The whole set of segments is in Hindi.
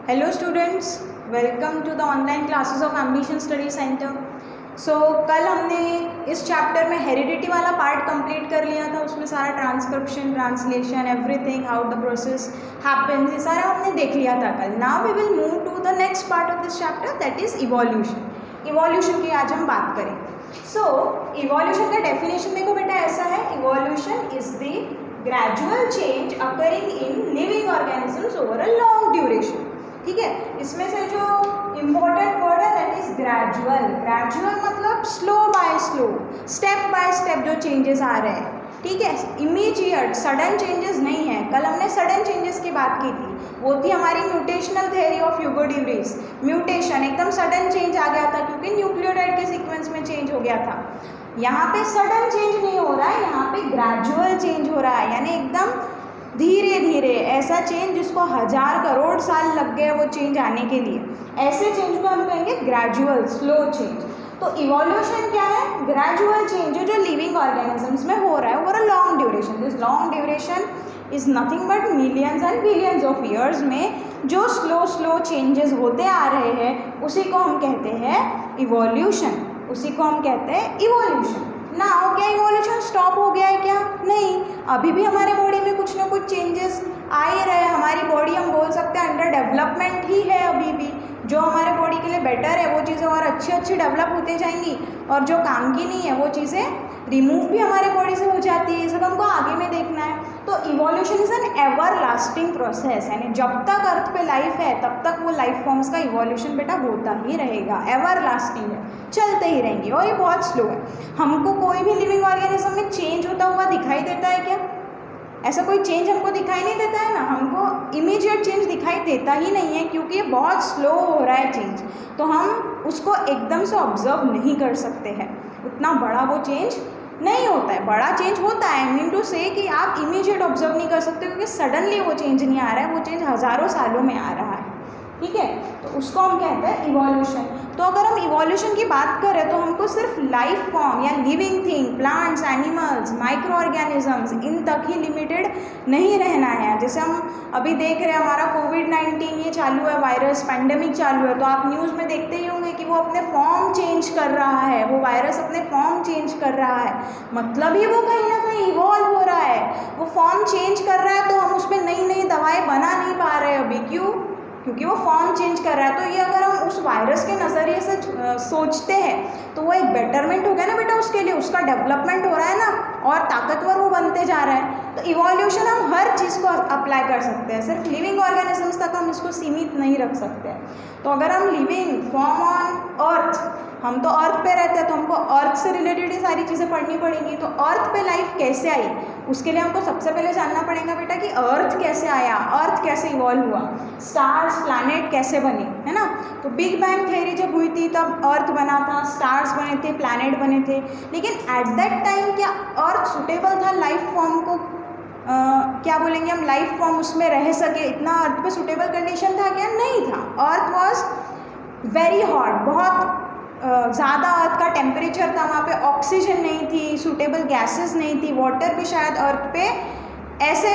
Hello students, welcome to the online classes of Ambition Study Centre. So कल हमने इस चैप्टर में हेरिडिटी वाला पार्ट कंप्लीट कर लिया था। उसमें सारा transcription, translation, everything, how the process happens, ये सारा हमने देख लिया था कल। Now we will move to the next part of this chapter, that is evolution. Evolution की आज हम बात करेंगे। सो इवोल्यूशन का डेफिनेशन देखो बेटा, ऐसा है, evolution is the gradual change occurring in living organisms over a long duration. ठीक है, इसमें से जो इम्पोर्टेंट वर्ड है दैट इज ग्रेजुअल। ग्रेजुअल मतलब slow by slow, step by step जो चेंजेस आ रहे हैं। ठीक है, इमीडिएट सडन चेंजेस नहीं है। कल हमने सडन चेंजेस की बात की थी, वो थी हमारी mutational theory of Hugo de Vries. Mutation एकदम सडन चेंज आ गया था क्योंकि न्यूक्लियोटाइड के सीक्वेंस में चेंज हो गया था। यहाँ पे सडन चेंज नहीं हो रहा है, यहाँ पे ग्रेजुअल चेंज हो रहा है, यानी एकदम धीरे धीरे। ऐसा चेंज जिसको 1000 करोड़ साल लग गए वो चेंज आने के लिए, ऐसे चेंज को हम कहेंगे ग्रेजुअल, स्लो चेंज। तो इवोल्यूशन क्या है? ग्रेजुअल चेंज जो लिविंग ऑर्गेनिजम्स में हो रहा है over a long duration. This long duration is nothing but millions and billions of years में जो स्लो स्लो चेंजेस होते आ रहे हैं उसी को हम कहते हैं इवोल्यूशन, उसी को हम कहते हैं इवोल्यूशन। ना क्या इवोल्यूशन स्टॉप हो गया है क्या? नहीं, अभी भी हमारे बॉडी में कुछ ना कुछ चेंजेस आ ही रहे हैं। हमारी बॉडी हम बोल सकते हैं अंडर डेवलपमेंट ही है अभी भी। जो हमारे बॉडी के लिए बेटर है वो चीज़ें और अच्छी अच्छी डेवलप होती जाएंगी, और जो काम की नहीं है वो चीज़ें रिमूव भी हमारे बॉडी से हो जाती है। ये सब हमको आगे में देखना है। तो evolution is an ever lasting process, यानी जब तक अर्थ पे लाइफ है तब तक वो लाइफ फॉर्म्स का इवोल्यूशन बेटा होता ही रहेगा, एवर लास्टिंग है, चलते ही रहेंगे, और ये बहुत स्लो है। हमको कोई भी लिविंग ऑर्गेनिज्म में चेंज होता हुआ दिखाई देता है क्या? ऐसा कोई चेंज हमको दिखाई नहीं देता है ना, हमको इमीडिएट चेंज दिखाई देता ही नहीं है क्योंकि ये बहुत स्लो हो रहा है चेंज। तो हम उसको एकदम से ऑब्जर्व नहीं कर सकते हैं, उतना बड़ा वो चेंज नहीं होता है। बड़ा चेंज होता है, आई मीन टू से कि आप इमीडिएट ऑब्जर्व नहीं कर सकते क्योंकि सडनली वो चेंज नहीं आ रहा है, वो चेंज हज़ारों सालों में आ रहा है। ठीक है, तो उसको हम कहते हैं इवोल्यूशन। तो अगर हम इवोल्यूशन की बात करें तो हमको सिर्फ लाइफ फॉर्म या living thing, plants, animals, microorganisms, इन तक ही लिमिटेड नहीं रहना है। जैसे हम अभी देख रहे हैं हमारा कोविड-19 ये चालू है, वायरस पैंडेमिक चालू है, तो आप न्यूज़ में देखते ही होंगे कि वो अपने फॉर्म चेंज कर रहा है, वो वायरस अपने फॉर्म चेंज कर रहा है, मतलब ही वो कहीं ना कहीं इवॉल्व हो रहा है। वो फॉर्म चेंज कर रहा है तो हम उस पर नई नई दवाएँ बना नहीं पा रहे अभी। क्यों? क्योंकि वो फॉर्म चेंज कर रहा है। तो ये अगर हम उस वायरस के नज़रिए से सोचते हैं तो वो एक बेटरमेंट हो गया ना बेटा, उसके लिए उसका डेवलपमेंट हो रहा है ना, और ताकतवर वो बनते जा रहा है। तो इवोल्यूशन हम हर चीज़ को अप्लाई कर सकते हैं, सिर्फ लिविंग ऑर्गेनिजम्स तक हम इसको सीमित नहीं रख सकते। तो अगर हम लिविंग फॉर्म ऑन अर्थ, हम तो अर्थ पे रहते हैं तो हमको अर्थ से रिलेटेड ही सारी चीज़ें पढ़नी पड़ेंगी। तो अर्थ पे लाइफ कैसे आई, उसके लिए हमको सबसे पहले जानना पड़ेगा बेटा कि अर्थ कैसे आया, अर्थ कैसे इवॉल्व हुआ, स्टार्स, प्लैनेट कैसे बने, है ना। तो बिग बैंग थ्योरी जब हुई थी तब अर्थ बना था, स्टार्स बने थे, प्लैनेट बने थे। लेकिन एट दैट टाइम क्या अर्थ सुटेबल था लाइफ फॉर्म को, क्या बोलेंगे हम, लाइफ फॉर्म उसमें रह सके, इतना अर्थ पे सुटेबल कंडीशन था क्या? नहीं था। अर्थ वॉज वेरी हॉट, बहुत ज़्यादा अर्थ का टेम्परेचर था, वहाँ पे ऑक्सीजन नहीं थी, सूटेबल गैसेस नहीं थी, वाटर भी शायद अर्थ पे ऐसे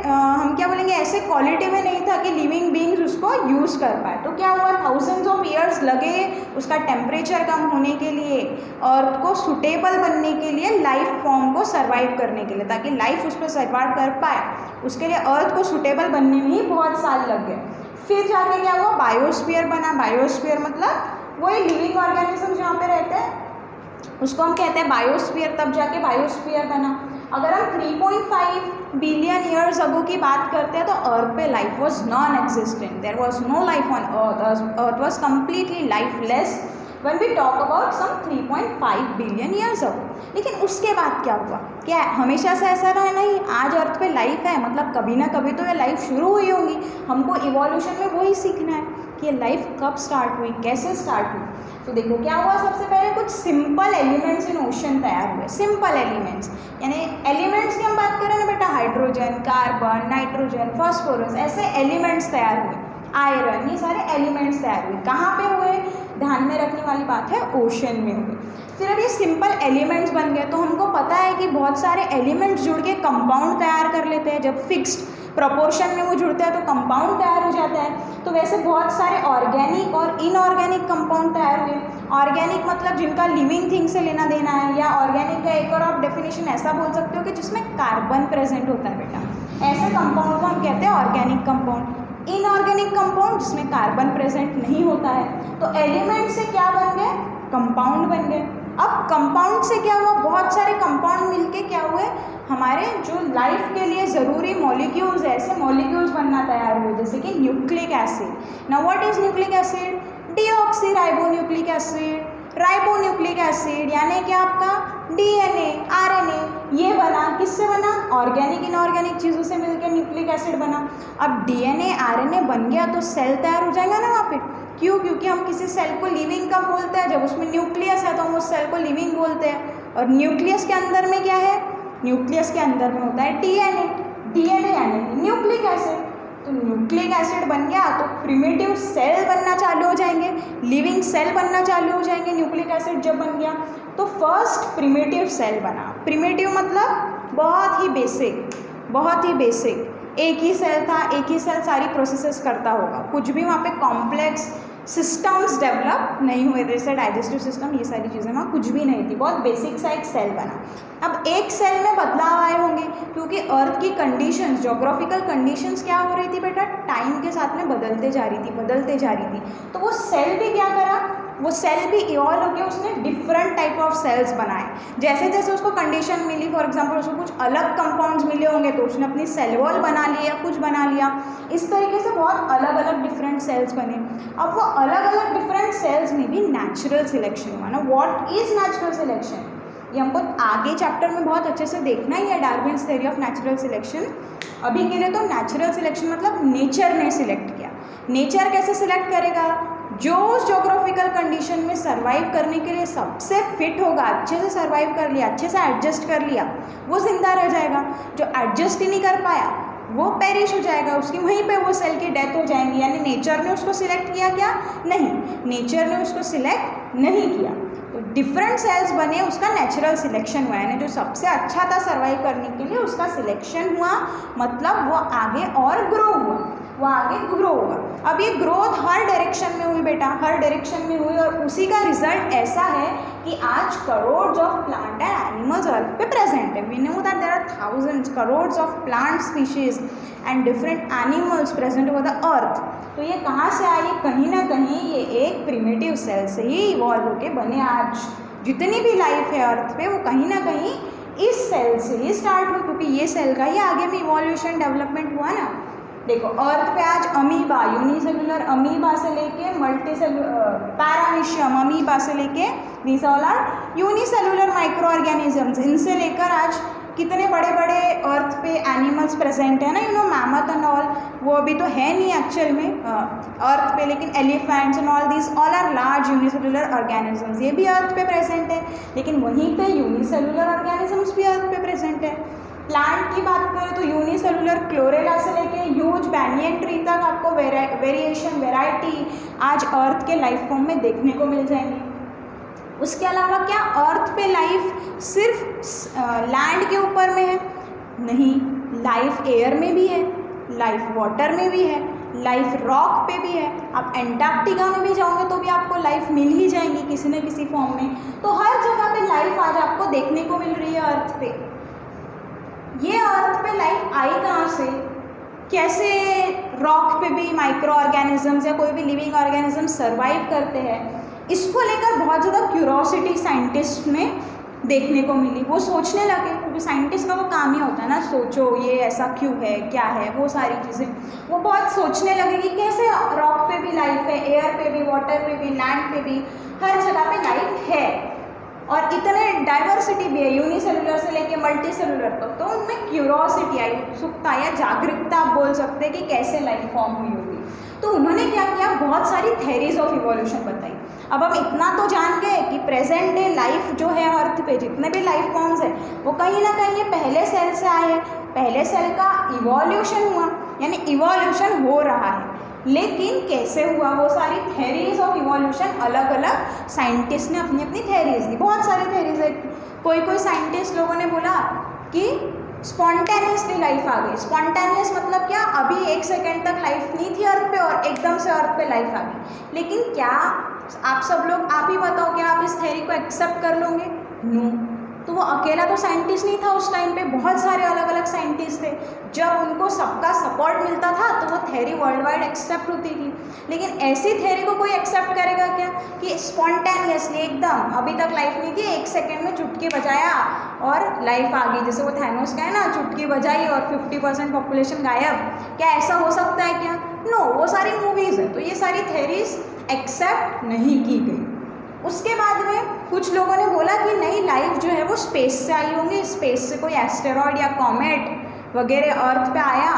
हम क्या बोलेंगे, ऐसे क्वालिटी में नहीं था कि लिविंग बीइंग्स उसको यूज़ कर पाए। तो क्या हुआ, थाउजेंड्स ऑफ ईयर्स लगे उसका टेम्परेचर कम होने के लिए, अर्थ को सूटेबल बनने के लिए, लाइफ फॉर्म को सर्वाइव करने के लिए, ताकि लाइफ उस पर सर्वाइव कर पाए, उसके लिए अर्थ को सूटेबल बनने में ही बहुत साल लग गए। फिर जाके क्या हुआ, बायोस्फीयर बना। बायोस्फीयर मतलब वही लिविंग ऑर्गेनिज्म जहाँ पे रहते हैं उसको हम कहते हैं बायोस्फीयर। तब जाके बायोस्फीयर बना। अगर हम 3.5 बिलियन ईयर्स अगो की बात करते हैं तो अर्थ पे life was non existent, there was no life on earth, earth was completely lifeless when we talk about some 3.5 billion years ago. लेकिन उसके बाद क्या हुआ, क्या हमेशा से ऐसा रहा? नहीं, आज अर्थ पे लाइफ है, मतलब कभी ना कभी तो ये लाइफ शुरू हुई होगी। हमको इवोल्यूशन में वही सीखना है कि ये लाइफ कब स्टार्ट हुई, कैसे स्टार्ट हुई। तो देखो क्या हुआ, सबसे पहले कुछ सिंपल एलिमेंट्स इन ओशन तैयार हुए। सिंपल एलिमेंट्स यानी एलिमेंट्स की हम बात करें ना बेटा, हाइड्रोजन, कार्बन, नाइट्रोजन, फॉस्फोरस, ऐसे एलिमेंट्स तैयार हुए, आयरन, ये सारे एलिमेंट्स तैयार हुए। कहाँ पे हुए? ध्यान में रखने वाली बात है, ओशन में हुए। फिर अब ये सिंपल एलिमेंट्स बन गए तो हमको पता है कि बहुत सारे एलिमेंट्स जुड़ के कंपाउंड तैयार कर लेते हैं। जब फिक्स्ड प्रोपोर्शन में वो जुड़ते हैं तो कंपाउंड तैयार हो जाता है। तो वैसे बहुत सारे ऑर्गेनिक और इनऑर्गेनिक कंपाउंड तैयार हुए। ऑर्गेनिक मतलब जिनका लिविंग थिंग से लेना देना है, या ऑर्गेनिक का एक और आप डेफिनेशन ऐसा बोल सकते हो कि जिसमें कार्बन प्रेजेंट होता है बेटा, ऐसे कंपाउंड को हम कहते हैं ऑर्गेनिक कंपाउंड। इनऑर्गेनिक कंपाउंड जिसमें कार्बन प्रेजेंट नहीं होता है। तो एलिमेंट से क्या बन गए, कंपाउंड बन गए। अब कंपाउंड से क्या हुआ, बहुत सारे कंपाउंड मिलके क्या हुए, हमारे जो लाइफ के लिए ज़रूरी मॉलिक्यूल्स है, ऐसे मॉलिक्यूल्स बनना तैयार हुए, जैसे कि nucleic acid. Now what is nucleic acid, deoxy ribonucleic acid. Ribonucleic acid यानी कि आपका डीएनए, आरएनए, ये बना, किससे बना, ऑर्गेनिक इनऑर्गेनिक चीज़ों से मिलकर न्यूक्लिक एसिड बना। अब डीएनए आरएनए बन गया तो सेल तैयार हो जाएगा ना वहाँ पे। क्यों, क्योंकि हम किसी सेल को लिविंग कब बोलते हैं, जब उसमें न्यूक्लियस है तो हम उस सेल को लिविंग बोलते हैं। और न्यूक्लियस के अंदर में क्या है, न्यूक्लियस के अंदर में होता है डीएनए। डीएनए यानी न्यूक्लिक एसिड। तो न्यूक्लिक एसिड बन गया तो प्रिमिटिव सेल बनना चालू हो जाएंगे, लिविंग सेल बनना चालू हो जाएंगे। न्यूक्लिक एसिड जब बन गया तो फर्स्ट प्रिमिटिव सेल बना। प्रिमिटिव मतलब बहुत ही बेसिक, बहुत ही बेसिक। एक ही सेल था, एक ही सेल सारी प्रोसेसेस करता होगा, कुछ भी वहाँ पे कॉम्प्लेक्स सिस्टम्स डेवलप नहीं हुए, जैसे डाइजेस्टिव सिस्टम, ये सारी चीज़ें वहाँ कुछ भी नहीं थी, बहुत बेसिक सा एक सेल बना। अब एक सेल में बदलाव आए होंगे क्योंकि अर्थ की कंडीशंस, जोग्राफिकल कंडीशंस क्या हो रही थी बेटा, टाइम के साथ में बदलते जा रही थी, बदलते जा रही थी। तो वो सेल भी क्या करा, वो सेल भी इवॉल्व होकर उसने डिफरेंट टाइप ऑफ सेल्स बनाए। जैसे जैसे उसको कंडीशन मिली, फॉर एग्जांपल उसको कुछ अलग कंपाउंड्स मिले होंगे तो उसने अपनी सेल वॉल बना लिया, कुछ बना लिया। इस तरीके से बहुत अलग अलग डिफरेंट सेल्स बने। अब वो अलग अलग डिफरेंट सेल्स में भी नेचुरल सिलेक्शन हुआ ना। व्हाट इज नेचुरल सिलेक्शन, ये हमको आगे चैप्टर में बहुत अच्छे से देखना ही है, Darwin's theory of natural selection. अभी के लिए तो नेचुरल सिलेक्शन मतलब नेचर ने सिलेक्ट किया। नेचर कैसे सिलेक्ट करेगा, जो उस जोग्राफिकल कंडीशन में सर्वाइव करने के लिए सबसे फिट होगा, अच्छे से सर्वाइव कर लिया, अच्छे से एडजस्ट कर लिया, वो जिंदा रह जाएगा। जो एडजस्ट ही नहीं कर पाया वो पेरिश हो जाएगा, उसकी वहीं पे वो सेल की डेथ हो जाएंगी। यानी नेचर ने उसको सिलेक्ट किया क्या, नहीं, नेचर ने उसको सिलेक्ट नहीं किया। तो डिफरेंट सेल्स बने, उसका नेचुरल सिलेक्शन हुआ, यानी जो सबसे अच्छा था सर्वाइव करने के लिए उसका सिलेक्शन हुआ, मतलब वो आगे और ग्रो हुआ, वो आगे ग्रो हुआ। अब ये ग्रोथ हर डायरेक्शन में हुई बेटा, हर डायरेक्शन में हुई, और उसी का रिजल्ट ऐसा है कि आज crores of plant and animals earth पे प्रेजेंट है। We know that there are thousands crores of plant species and different animals present over the earth. तो ये कहाँ से आई, कहीं ना कहीं ये एक प्रिमिटिव सेल से ही इवॉल्व होके बने। आज जितनी भी लाइफ है अर्थ पे वो कहीं ना कहीं इस सेल से ही स्टार्ट हुई, क्योंकि ये सेल का ही आगे में इवोल्यूशन डेवलपमेंट हुआ ना। देखो अर्थ पे आज अमीबा, यूनिसेलुलर अमीबा से लेके पैरामीशियम अमीबा से लेके these all are unicellular microorganisms, इनसे लेकर आज कितने बड़े बड़े अर्थ पे एनिमल्स प्रेजेंट है ना, you know mammoth and all. वो अभी तो है नहीं एक्चुअल में अर्थ पे, लेकिन elephants and all these all are large unicellular organisms, ये भी अर्थ पे प्रेजेंट है। लेकिन वहीं पे यूनिसेलुलर ऑर्गेनिजम्स भी अर्थ पे प्रेजेंट है। प्लांट की बात करें तो यूनिसेलुलर क्लोरेला से लेके ह्यूज बैनियन ट्री तक आपको वेरिएशन, वेराइटी आज अर्थ के लाइफ फॉर्म में देखने को मिल जाएंगी। उसके अलावा क्या अर्थ पे लाइफ सिर्फ लैंड के ऊपर में है, नहीं, लाइफ एयर में भी है, लाइफ वाटर में भी है, लाइफ रॉक पे भी है। आप एंटार्क्टिका में भी जाओगे तो भी आपको लाइफ मिल ही जाएंगी किसी न किसी फॉर्म में। तो हर जगह पे लाइफ आज आपको देखने को मिल रही है अर्थ पे। ये अर्थ पे लाइफ आई कहाँ से, कैसे रॉक पे भी माइक्रो ऑर्गेनिजम्स या कोई भी लिविंग ऑर्गेनिज्म सर्वाइव करते हैं, इसको लेकर बहुत ज़्यादा क्यूरोसिटी साइंटिस्ट में देखने को मिली। वो सोचने लगे, क्योंकि साइंटिस्ट का वो काम ही होता है ना, सोचो ये ऐसा क्यों है, क्या है, वो सारी चीज़ें। वो बहुत सोचने लगे कि कैसे रॉक पे भी लाइफ है, एयर पे भी, वाटर पे भी, लैंड पे भी, हर जगह पे लाइफ है। और इतने डाइवर्सिटी भी है, यूनिसेलुलर से लेके मल्टी सेलुलर तक। तो उनमें क्यूरोसिटी आई, उत्सुकता या जागरूकता आप बोल सकते हैं कि कैसे लाइफ फॉर्म हुई होगी। तो उन्होंने क्या किया, बहुत सारी थेरीज ऑफ इवोल्यूशन बताई। अब हम इतना तो जान गए कि प्रेजेंट डे लाइफ जो है अर्थ पे, जितने भी लाइफ फॉर्म्स है वो कहीं ना कहीं ये पहले सेल से आए हैं। पहले सेल का इवोल्यूशन हुआ, यानी इवोल्यूशन हो रहा है, लेकिन कैसे हुआ, वो सारी थेरीज ऑफ इवोल्यूशन अलग अलग साइंटिस्ट ने अपनी अपनी थेरीज दी। बहुत सारी थेरीज है। कोई साइंटिस्ट लोगों ने बोला कि स्पॉन्टेनियसली लाइफ आ गई। स्पॉन्टेनियस मतलब क्या, अभी 1 सेकेंड तक लाइफ नहीं थी अर्थ पे अर्थ पे लाइफ आ गई। लेकिन क्या आप सब लोग, आप ही बताओ, क्या आप इस थ्योरी को एक्सेप्ट कर लोगे? नो। तो वो अकेला तो साइंटिस्ट नहीं था उस टाइम पे, बहुत सारे अलग अलग साइंटिस्ट थे। जब उनको सबका सपोर्ट मिलता था तो वो थ्योरी वर्ल्ड वाइड एक्सेप्ट होती थी। लेकिन ऐसी थ्योरी को कोई एक्सेप्ट करेगा क्या कि स्पॉन्टेनियसली एकदम, अभी तक लाइफ नहीं थी, 1 सेकेंड में चुटकी बजाया और लाइफ आ गई, जैसे वो थैनोस का है ना, चुटकी बजाई और 50% पॉपुलेशन गायब। क्या ऐसा हो सकता है क्या? नो, वो सारी मूवीज़ है। तो ये सारी थ्योरीज एक्सेप्ट नहीं की गई। उसके बाद में कुछ लोगों ने बोला कि नहीं, लाइफ जो है वो स्पेस से आई होंगी, स्पेस से कोई एस्टेरॉयड या कॉमेट वगैरह अर्थ पे आया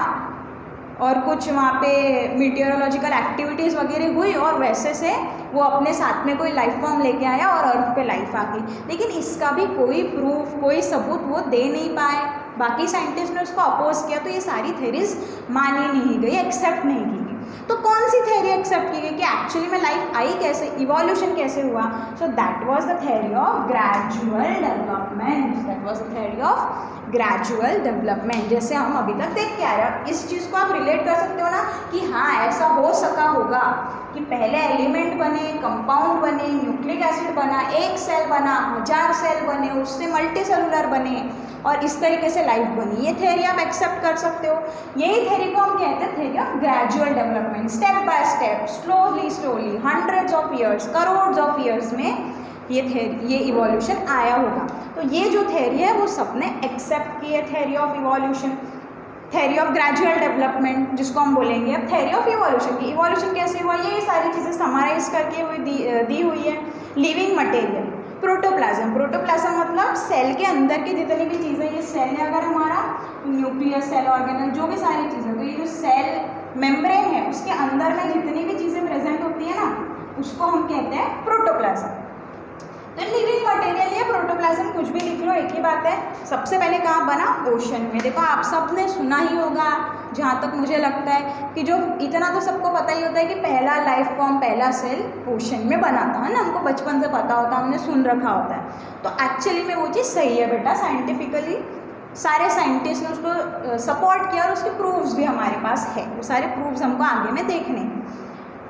और कुछ वहाँ पे मीटियोरोलॉजिकल एक्टिविटीज़ वगैरह हुई और वैसे से वो अपने साथ में कोई लाइफ फॉर्म लेके आया और अर्थ पे लाइफ आ गई। लेकिन इसका भी कोई प्रूफ, कोई सबूत वो दे नहीं पाए। बाकी साइंटिस्ट ने उसको अपोज किया, तो ये सारी थ्योरीज मानी नहीं गई, एक्सेप्ट नहीं की गई। तो कौन सी थ्योरी एक्सेप्ट की गई कि एक्चुअली में लाइफ आई कैसे, इवोल्यूशन कैसे हुआ? So that was the theory of gradual development. That was the theory of gradual development. जैसे हम अभी तक देख के आ रहे हैं, इस चीज़ को आप रिलेट कर सकते हो ना कि हाँ, ऐसा हो सका होगा कि पहले एलिमेंट बने, कंपाउंड बने, न्यूक्लिक एसिड बना, एक सेल बना, 1000 सेल बने, उससे मल्टी सेलुलर बने और इस तरीके से लाइफ बनी। ये थ्योरी आप एक्सेप्ट कर सकते हो। यही थ्योरी को हम कहते हैं theory of gradual development. Step by step, slowly, hundreds of years, crores of years में ये इवोल्यूशन आया होगा। तो ये जो थ्योरी है वो सबने एक्सेप्ट की है, theory of evolution, theory of gradual development जिसको हम बोलेंगे अब थ्योरी ऑफ इवोल्यूशन की। इवोल्यूशन कैसे हुआ, ये सारी चीज़ें समराइज करके दी हुई है। Living material, protoplasm. प्रोटोप्लाज्म मतलब सेल के अंदर की जितनी भी चीज़ें, ये सेल है अगर हमारा, न्यूक्लियस, सेल ऑर्गेनल, जो भी सारी चीज़ें, तो ये जो सेल मेम्ब्रेन है उसके अंदर में जितनी भी चीज़ें प्रेजेंट होती है ना, उसको हम कहते हैं प्रोटोप्लाज्म। तो लिविंग मटेरियल या प्रोटोप्लाज्म कुछ भी लिख लो, एक ही बात है। सबसे पहले कहाँ बना? ओशन में। देखो आप सब ने सुना ही होगा, जहाँ तक मुझे लगता है कि जो इतना तो सबको पता ही होता है कि पहला लाइफ फॉर्म, पहला सेल ओशन में बना था, है ना, हमको बचपन से पता होता है, हमने सुन रखा होता है। तो एक्चुअली में वो चीज़ सही है बेटा, साइंटिफिकली सारे साइंटिस्ट ने उसको सपोर्ट किया और उसके प्रूफ्स भी हमारे पास है। वो सारे प्रूफ्स हमको आगे में देखने हैं।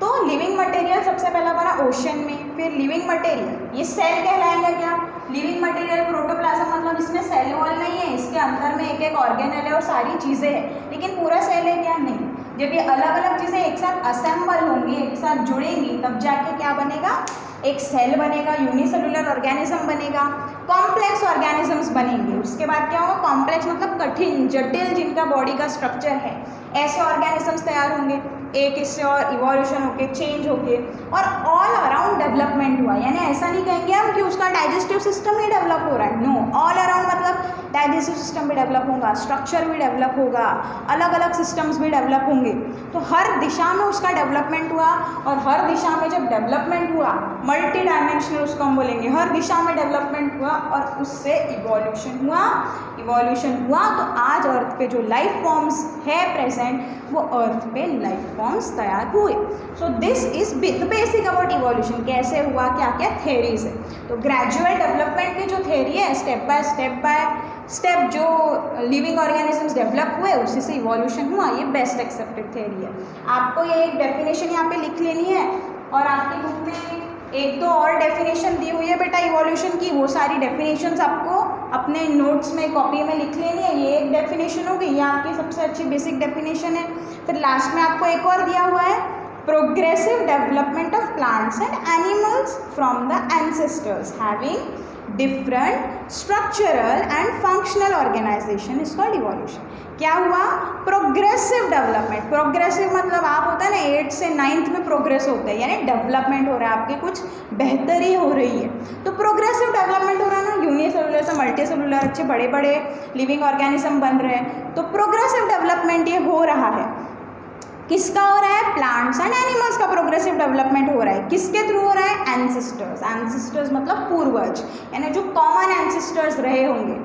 तो लिविंग मटेरियल सबसे पहला बना ओशन में। फिर लिविंग मटेरियल, ये सेल कहलाएगा क्या? लिविंग मटेरियल प्रोटोप्लाज्म मतलब इसमें सेल वॉल नहीं है, इसके अंदर में एक एक ऑर्गेनल है और सारी चीज़ें हैं, लेकिन पूरा सेल है क्या? नहीं। जब ये अलग अलग चीज़ें एक साथ असेंबल होंगी, एक साथ जुड़ेंगी, तब जाके क्या बनेगा? एक सेल बनेगा, यूनिसेलुलर ऑर्गेनिज्म बनेगा, कॉम्प्लेक्स ऑर्गेनिजम्स बनेंगे। उसके बाद क्या होगा? कॉम्प्लेक्स मतलब कठिन, जटिल, जिनका बॉडी का स्ट्रक्चर है, ऐसे ऑर्गेनिजम्स तैयार होंगे। एक इससे और इवोल्यूशन होके, चेंज होके, और ऑल अराउंड डेवलपमेंट हुआ। यानी ऐसा नहीं कहेंगे हम कि उसका डाइजेस्टिव सिस्टम ही डेवलप हो रहा है, नो। ऑल अराउंड मतलब डाइजेस्टिव सिस्टम भी डेवलप होगा, स्ट्रक्चर भी डेवलप होगा, अलग अलग सिस्टम्स भी डेवलप होंगे। तो हर दिशा में उसका डेवलपमेंट हुआ, और हर दिशा में जब डेवलपमेंट हुआ, मल्टी डायमेंशनल उसको हम बोलेंगे, हर दिशा में डेवलपमेंट हुआ और उससे इवोल्यूशन हुआ। इवोल्यूशन हुआ तो आज अर्थ पे जो लाइफ फॉर्म्स है प्रेजेंट, वो अर्थ पे लाइफ फॉर्म्स तैयार हुए। So this is the basic about evolution. कैसे हुआ, क्या क्या थेरीज है। तो ग्रेजुअल डेवलपमेंट की जो थेरी है, स्टेप बाय स्टेप जो लिविंग ऑर्गेनिजम्स डेवलप हुए, उसी से इवोल्यूशन हुआ, ये बेस्ट एक्सेप्टेड थेरी है। आपको ये एक डेफिनेशन यहाँ पे लिख लेनी है, और आपकी बुक में एक दो और डेफिनेशन दी हुई है बेटा इवोल्यूशन की, वो सारी डेफिनेशंस आपको अपने नोट्स में, कॉपी में लिख लेनी है। ये एक डेफिनेशन होगी, ये आपकी सबसे अच्छी बेसिक डेफिनेशन है। फिर लास्ट में आपको एक और दिया हुआ है, progressive development of plants and animals from the ancestors having different structural and functional organisation is called evolution. क्या हुआ? Progressive development. प्रोग्रेसिव मतलब आप होता है ना 8th से 9th में प्रोग्रेस होता है, यानी डेवलपमेंट हो रहा है, आपकी कुछ बेहतरी हो रही है। तो प्रोग्रेसिव डेवलपमेंट हो रहा है ना, यूनिसेलुलर से मल्टी सेलुलर अच्छे बड़े बड़े लिविंग ऑर्गेनिज्म बन रहे हैं। तो प्रोग्रेसिव डेवलपमेंट ये हो रहा है। किसका हो रहा है? प्लांट्स एंड एनिमल्स का प्रोग्रेसिव डेवलपमेंट हो रहा है। किसके थ्रू हो रहा है? एंसेस्टर्स। एंसेस्टर्स मतलब पूर्वज, यानी जो कॉमन एंसेस्टर्स रहे होंगे।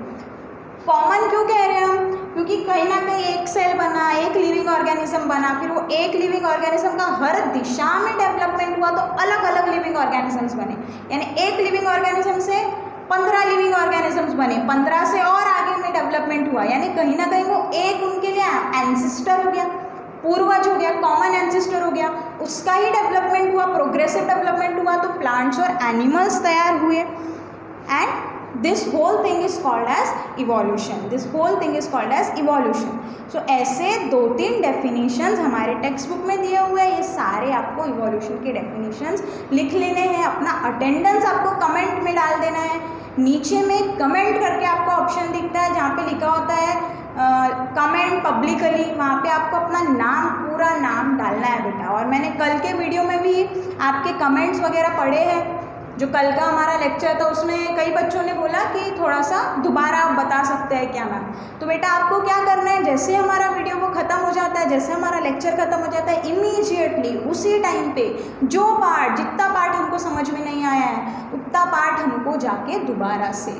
कॉमन क्यों कह रहे हैं हम? क्योंकि कहीं ना कहीं एक सेल बना, एक लिविंग ऑर्गेनिज्म बना, फिर वो एक लिविंग ऑर्गेनिज्म का हर दिशा में डेवलपमेंट हुआ, तो अलग अलग लिविंग ऑर्गेनिजम्स बने। यानी एक लिविंग ऑर्गेनिज्म से 15 लिविंग ऑर्गेनिजम्स बने, 15 से और आगे में डेवलपमेंट हुआ, यानी कहीं ना कहीं वो एक उनके लिए एंसेस्टर हो गया, पूर्वज हो गया, कॉमन एंसेस्टर हो गया। उसका ही डेवलपमेंट हुआ, प्रोग्रेसिव डेवलपमेंट हुआ, तो प्लांट्स और एनिमल्स तैयार हुए, and this whole thing is called as evolution, this whole thing is called as evolution. So ऐसे 2-3 डेफिनेशंस हमारे टेक्स्ट बुक में दिए हुए हैं, ये सारे आपको इवोल्यूशन के डेफिनेशंस लिख लेने हैं, अपना अटेंडेंस आपको कमेंट में डाल देना है। नीचे में कमेंट करके आपको ऑप्शन दिखता है जहाँ पे लिखा होता है कमेंट पब्लिकली, वहाँ पे आपको अपना नाम, पूरा नाम डालना है बेटा। और मैंने कल के वीडियो में भी आपके कमेंट्स वगैरह पढ़े हैं, जो कल का हमारा लेक्चर था उसमें कई बच्चों ने बोला कि थोड़ा सा दोबारा आप बता सकते हैं क्या मैम। तो बेटा आपको क्या करना है, जैसे हमारा वीडियो वो ख़त्म हो जाता है, जैसे हमारा लेक्चर ख़त्म हो जाता है, इमीडिएटली उसी टाइम पे जो पार्ट, जितना पार्ट हमको समझ में नहीं आया है उतना पार्ट हमको जाके दोबारा से,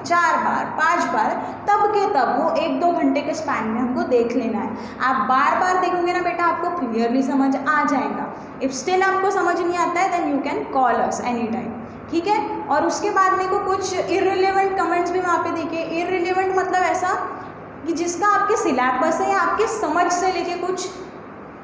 4 बार 5 बार, तब के तब वो 1-2 घंटे के स्पैन में हमको देख लेना है। आप बार बार देखोगे ना बेटा आपको क्लियरली समझ आ जाएगा। इफ स्टिल आपको समझ नहीं आता है then you can call us any time, ठीक है। और उसके बाद मेरे को कुछ इररिलेवेंट कमेंट्स भी वहाँ पे देखे। इररिलेवेंट मतलब ऐसा कि जिसका आपके सिलेबस है या आपके समझ से लेके कुछ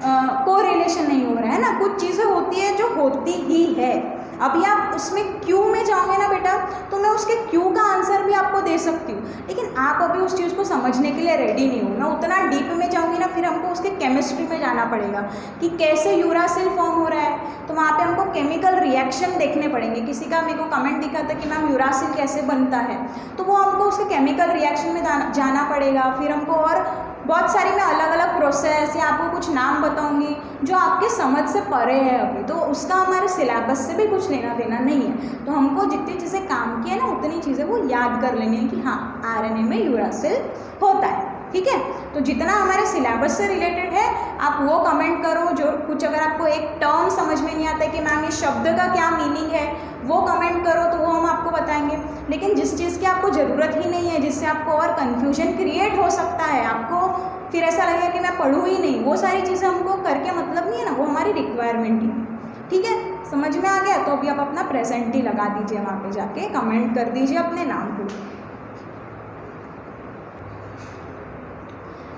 को रिलेशन नहीं हो रहा है ना। कुछ चीज़ें होती है जो होती ही है। अभी आप उसमें क्यों में जाओगे ना बेटा, तो मैं उसके क्यों का आंसर भी आपको दे सकती हूँ, लेकिन आप अभी उस चीज़ को समझने के लिए रेडी नहीं हो। मैं उतना डीप में जाऊँगी ना, फिर हमको उसके केमिस्ट्री में जाना पड़ेगा कि कैसे यूरासिल फॉर्म हो रहा है, तो वहाँ पे हमको केमिकल रिएक्शन देखने पड़ेंगे। किसी का मेरे को कमेंट दिखा था कि मैम यूरासिल कैसे बनता है, तो वो हमको उसके केमिकल रिएक्शन में जाना पड़ेगा। फिर हमको और बहुत सारी मैं अलग अलग प्रोसेस या आपको कुछ नाम बताऊंगी जो आपके समझ से परे है अभी, तो उसका हमारे सिलेबस से भी कुछ लेना देना नहीं है। तो हमको जितनी चीज़ें काम की है ना उतनी चीज़ें वो याद कर लेनी है कि हाँ आरएनए में यूरासिल होता है, ठीक है। तो जितना हमारे सिलेबस से रिलेटेड है आप वो कमेंट करो। जो कुछ अगर आपको एक टर्म समझ में नहीं आता है कि मैम ये शब्द का क्या मीनिंग है, वो कमेंट करो, तो वो हम आपको बताएंगे। लेकिन जिस चीज़ की आपको ज़रूरत ही नहीं है, जिससे आपको और कन्फ्यूजन क्रिएट हो सकता है, आपको फिर ऐसा लगेगा कि मैं पढ़ूँ ही नहीं, वो सारी चीज़ें हमको करके मतलब नहीं है ना, वो हमारी रिक्वायरमेंट ही है, ठीक है। समझ में आ गया? तो अभी आप अपना प्रेजेंट ही लगा दीजिए, वहाँ पे जाके कमेंट कर दीजिए अपने नाम को,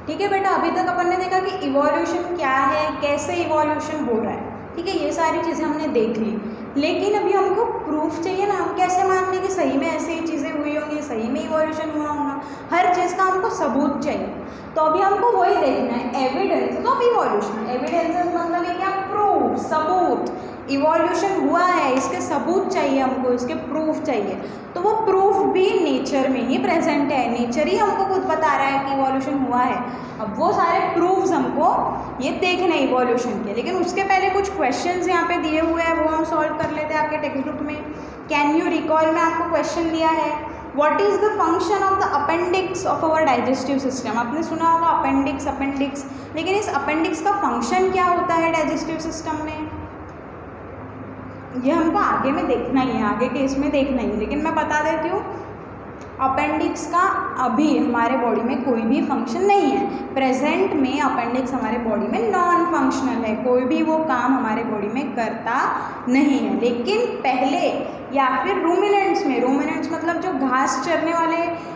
ठीक है बेटा। अभी तक अपन ने देखा कि इवोल्यूशन क्या है, कैसे इवोल्यूशन हो रहा है, ठीक है। ये सारी चीज़ें हमने देख ली, लेकिन अभी हमको प्रूफ चाहिए ना। हम कैसे मान लें कि सही में ऐसे ही चीज़ें हुई होंगी, सही में इवोल्यूशन हुआ होगा, हर चीज़ का हमको सबूत चाहिए। तो अभी हमको वही देखना है, एविडेंसेस ऑफ इवोल्यूशन। एविडेंसेस मतलब ये क्या, प्रूफ, सबूत। इवोल्यूशन हुआ है, इसके सबूत चाहिए हमको, इसके प्रूफ चाहिए। तो वो प्रूफ भी नेचर में ही प्रेजेंट है, नेचर ही हमको खुद बता रहा है कि इवोल्यूशन हुआ है। अब वो सारे प्रूफ्स हमको ये देखने इवोल्यूशन के, लेकिन उसके पहले कुछ क्वेश्चंस यहाँ पे दिए हुए हैं, वो हम सॉल्व कर लेते हैं आपके टेक्स्ट बुक में। कैन यू रिकॉल में आपको क्वेश्चन दिया है, what is the function of the appendix of our digestive system. आपने सुना होगा अपेंडिक्स, लेकिन इस अपेंडिक्स का फंक्शन क्या होता है डाइजेस्टिव सिस्टम में, ये हमको आगे में देखना ही है, आगे के इसमें देखना ही है। लेकिन मैं बता देती हूँ, अपेंडिक्स का अभी हमारे बॉडी में कोई भी फंक्शन नहीं है। प्रेजेंट में अपेंडिक्स हमारे बॉडी में नॉन फंक्शनल है, कोई भी वो काम हमारे बॉडी में करता नहीं है। लेकिन पहले या फिर रूमिनेंट्स में, रूमिनेंट्स मतलब जो घास चरने वाले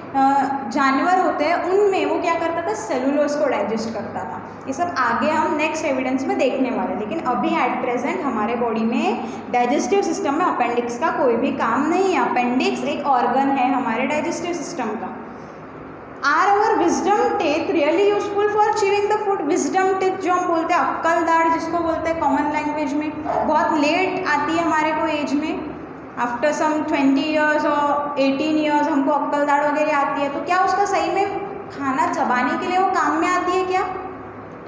जानवर होते हैं, उनमें वो क्या करता था, सेलुलोज को डाइजेस्ट करता था। ये सब आगे हम नेक्स्ट एविडेंस में देखने वाले हैं। लेकिन अभी एट प्रेजेंट हमारे बॉडी में डाइजेस्टिव सिस्टम में अपेंडिक्स का कोई भी काम नहीं है। अपेंडिक्स एक ऑर्गन है हमारे डाइजेस्टिव सिस्टम का। Are our wisdom teeth really useful for chewing the food. Wisdom teeth जो हम बोलते हैं, अक्कल दाढ़ जिसको बोलते हैं कॉमन लैंग्वेज में, बहुत लेट आती है हमारे को एज में, आफ्टर सम 20 ईयर्स और 18 ईयर्स हमको अक्कल दाढ़ वगैरह आती है। तो क्या उसका सही में खाना चबाने के लिए वो काम में आती है, क्या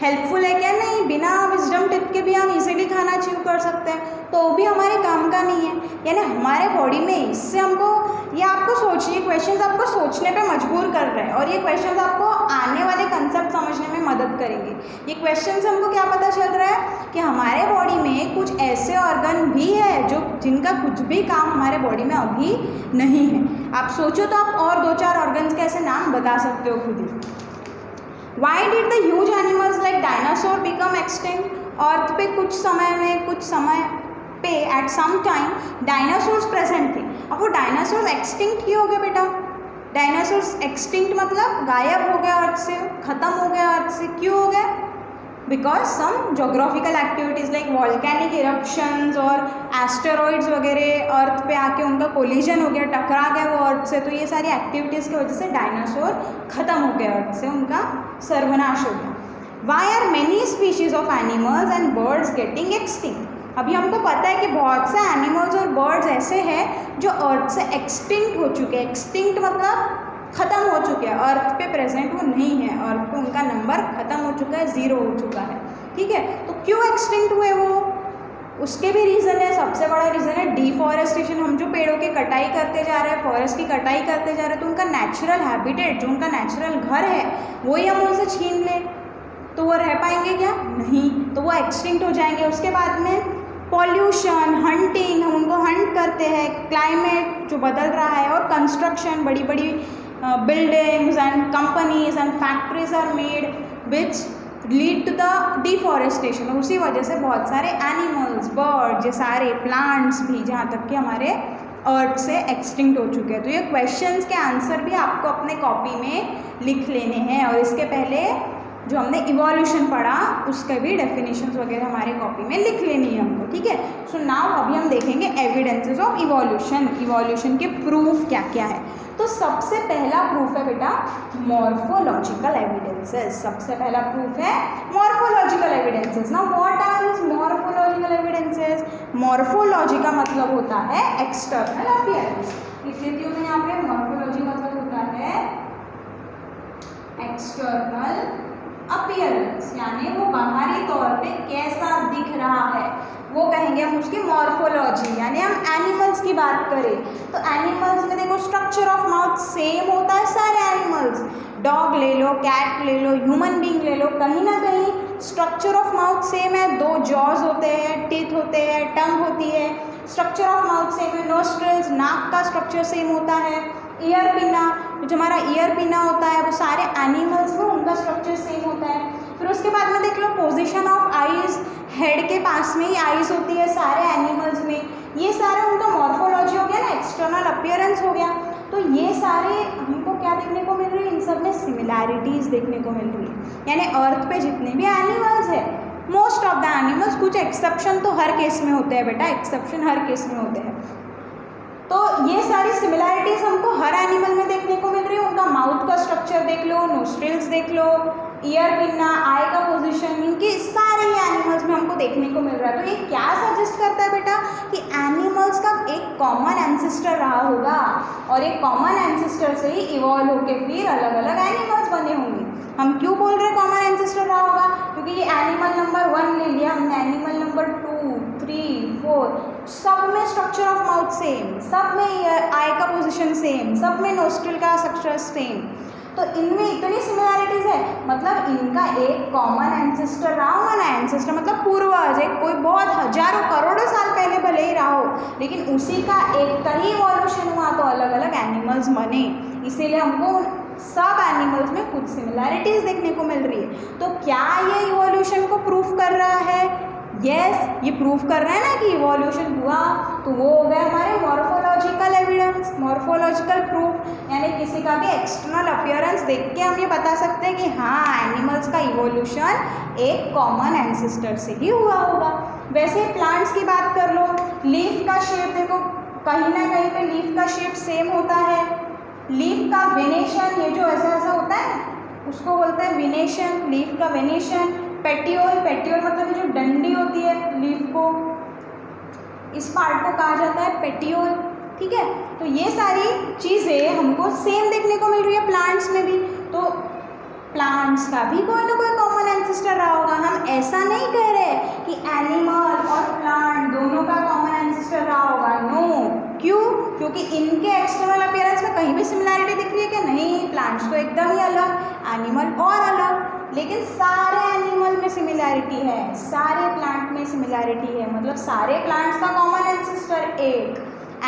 हेल्पफुल है क्या? नहीं, बिना विजडम टिप के भी हम इजीली खाना च्यू कर सकते हैं, तो भी हमारे काम का नहीं है। यानी हमारे बॉडी में इससे हमको, ये आपको सोचिए, क्वेश्चंस आपको सोचने पे मजबूर कर रहे हैं, और ये क्वेश्चंस आपको आने वाले कंसेप्ट समझने में मदद करेंगे। ये क्वेश्चन से हमको क्या पता चल रहा है कि हमारे बॉडी में कुछ ऐसे ऑर्गन भी है जो जिनका कुछ भी काम हमारे बॉडी में अभी नहीं है। आप सोचो तो आप और 2-4 ऑर्गन्स के ऐसे नाम बता सकते हो खुद ही। Why did the huge animals like dinosaur become extinct? अर्थ पे कुछ समय पे at some time dinosaurs present थे। अब वो डायनासोर्स एक्सटिंक्ट क्यों हो गए बेटा? डायनासोर्स एक्सटिंक्ट मतलब गायब हो गया अर्थ से, खत्म हो गया अर्थ से। क्यों हो गए? Because some geographical activities like volcanic eruptions और एस्टेरॉइड्स वगैरह अर्थ पे आके उनका कोलिजन हो गया, टकरा गया वो अर्थ से, तो ये सारी एक्टिविटीज़ की वजह से डायनासोर ख़त्म हो गया, अर्थ से उनका सर्वनाश हो गया। Why are many species of animals and birds getting extinct. अभी हमको पता है कि बहुत से एनिमल्स और बर्ड्स ऐसे हैं जो अर्थ से एक्सटिंक्ट हो चुके हैं। एक्सटिंक्ट मतलब ख़त्म हो चुके हैं, अर्थ पे प्रेजेंट वो नहीं है, अर्थ पे उनका नंबर ख़त्म हो चुका है, ज़ीरो हो चुका है, ठीक है। तो क्यों एक्सटिंक्ट हुए वो, उसके भी रीज़न है। सबसे बड़ा रीज़न है डिफॉरेस्टेशन। हम जो पेड़ों की कटाई करते जा रहे हैं, फॉरेस्ट की कटाई करते जा रहे हैं, तो उनका नेचुरल हैबिटेट, जो उनका नेचुरल घर है, वही हम उनसे छीन लें तो वो रह पाएंगे क्या? नहीं, तो वो एक्सटिंक्ट हो जाएंगे। उसके बाद में पॉल्यूशन, हंटिंग, हम उनको हंट करते हैं, क्लाइमेट जो बदल रहा है, और कंस्ट्रक्शन, बड़ी बड़ी buildings and companies and factories are made which lead to the deforestation। और उसी वजह से बहुत सारे एनिमल्स, बर्ड्स, ये सारे प्लांट्स भी जहाँ तक कि हमारे अर्थ से एक्सटिंक्ट हो चुके हैं। तो ये क्वेश्चंस के आंसर भी आपको अपने कॉपी में लिख लेने हैं, और इसके पहले जो हमने इवोल्यूशन पढ़ा उसके भी डेफिनेशंस वगैरह हमारे कॉपी में लिख लेनी है हमको, ठीक है। सो नाउ अभी हम देखेंगे एविडेंसेस ऑफ इवोल्यूशन, इवोल्यूशन के प्रूफ क्या क्या है। तो सबसे पहला प्रूफ है बेटा मॉर्फोलॉजिकल एविडेंसेस। सबसे पहला प्रूफ है morphological evidences. Now what are this morphological evidences? Morphology का मतलब होता है एक्सटर्नल अपीयरेंस। लिख लेती हूँ मैं यहाँ पे, मॉर्फोलॉजी मतलब होता है एक्सटर्नल अपीयरेंस, यानी वो बाहरी तौर पे कैसा दिख रहा है, वो कहेंगे हम उसकी मॉर्फोलॉजी। यानी हम एनिमल्स की बात करें तो एनिमल्स में देखो स्ट्रक्चर ऑफ माउथ सेम होता है सारे एनिमल्स। डॉग ले लो, कैट ले लो, ह्यूमन बीइंग ले लो, कहीं ना कहीं स्ट्रक्चर ऑफ माउथ सेम है। दो जॉज होते हैं, टीथ होते हैं, टंग होती है, स्ट्रक्चर ऑफ माउथ सेम है। नोस्ट्रिल्स, नाक का स्ट्रक्चर सेम होता है। ईयर पिना, जो हमारा ईयर पिना होता है, वो सारे एनिमल्स में उनका स्ट्रक्चर सेम होता है। फिर उसके बाद में देख लो पोजीशन ऑफ आईज, हेड के पास में ही आईज होती है सारे एनिमल्स में। ये सारा उनका मॉर्फोलॉजी हो गया ना, एक्सटर्नल अपीयरेंस हो गया। तो ये सारे हमको क्या देखने को मिल रही है? इन सब में सिमिलैरिटीज़ देखने को मिल रही है। यानी अर्थ पे जितने भी एनिमल्स है, मोस्ट ऑफ द एनिमल्स, कुछ एक्सेप्शन तो हर केस में होते हैं बेटा, एक्सेप्शन हर केस में होते हैं। तो ये सारी सिमिलैरिटीज़ हमको हर एनिमल में देखने को मिल रही है। उनका माउथ का स्ट्रक्चर देख लो, नोस्ट्रिल्स देख लो, ईयर पिन्ना, आई का पोजीशन, इनके सारे ही एनिमल्स में हमको देखने को मिल रहा है। तो ये क्या सजेस्ट करता है बेटा कि एनिमल्स का एक कॉमन एंसेस्टर रहा होगा, और एक कॉमन एंसेस्टर से ही इवॉल्व होकर फिर अलग अलग एनिमल्स बने होंगे। हम क्यों बोल रहे हैं कॉमन एंसेस्टर रहा होगा? क्योंकि ये एनिमल नंबर 1 ले लिया हमने, एनिमल नंबर 2, 3, 4, सब में स्ट्रक्चर ऑफ माउथ सेम, सब में आई का पोजीशन सेम, सब में नोस्ट्रिल का स्ट्रक्चर सेम। तो इनमें इतनी सिमिलैरिटीज़ है, मतलब इनका एक कॉमन एंसेस्टर रहा होगा ना। एंसेस्टर मतलब पूर्वज, एक कोई बहुत हजारों करोड़ों साल पहले भले ही रहा हो, लेकिन उसी का एक का ही इवोल्यूशन हुआ तो अलग अलग एनिमल्स बने। इसीलिए हमको सब एनिमल्स में कुछ सिमिलैरिटीज़ देखने को मिल रही है। तो क्या ये इवोल्यूशन को प्रूफ कर रहा है? यस, ये प्रूफ कर रहा है ना कि इवोल्यूशन हुआ। तो वो हो गया हमारे मॉर्फोलॉजिकल एविडेंस, मॉर्फोलॉजिकल प्रूफ। यानी किसी का भी एक्सटर्नल अपीयरेंस देख के हम ये बता सकते हैं कि हाँ, एनिमल्स का इवोल्यूशन एक कॉमन एंसेस्टर से ही हुआ होगा। वैसे प्लांट्स की बात कर लो, लीफ का शेप देखो, कहीं ना कहीं पे लीफ का शेप सेम होता है। लीफ का वेनेशन, ये जो ऐसा ऐसा होता है उसको बोलते हैं वेनेशन, लीफ का वेनेशन। पेटियोल, पेटियोल मतलब ये जो डंडी होती है लीफ को, इस पार्ट को कहा जाता है पेटियोल, ठीक है। तो ये सारी चीज़ें हमको सेम देखने को मिल रही है प्लांट्स में भी। तो प्लांट्स का भी कोई ना कोई कॉमन एंसेस्टर रहा होगा। हम ऐसा नहीं कह रहे कि एनिमल और प्लांट दोनों का कॉमन एंसेस्टर रहा होगा, नो। क्यों? क्योंकि इनके एक्सटर्नल अपीयरेंस में कहीं भी सिमिलैरिटी दिख रही है कि नहीं? प्लांट्स तो एकदम ही अलग, एनिमल और अलग, लेकिन सारे एनिमल में सिमिलैरिटी है, सारे प्लांट में सिमिलैरिटी है। मतलब सारे प्लांट्स का कॉमन एंसेस्टर एक,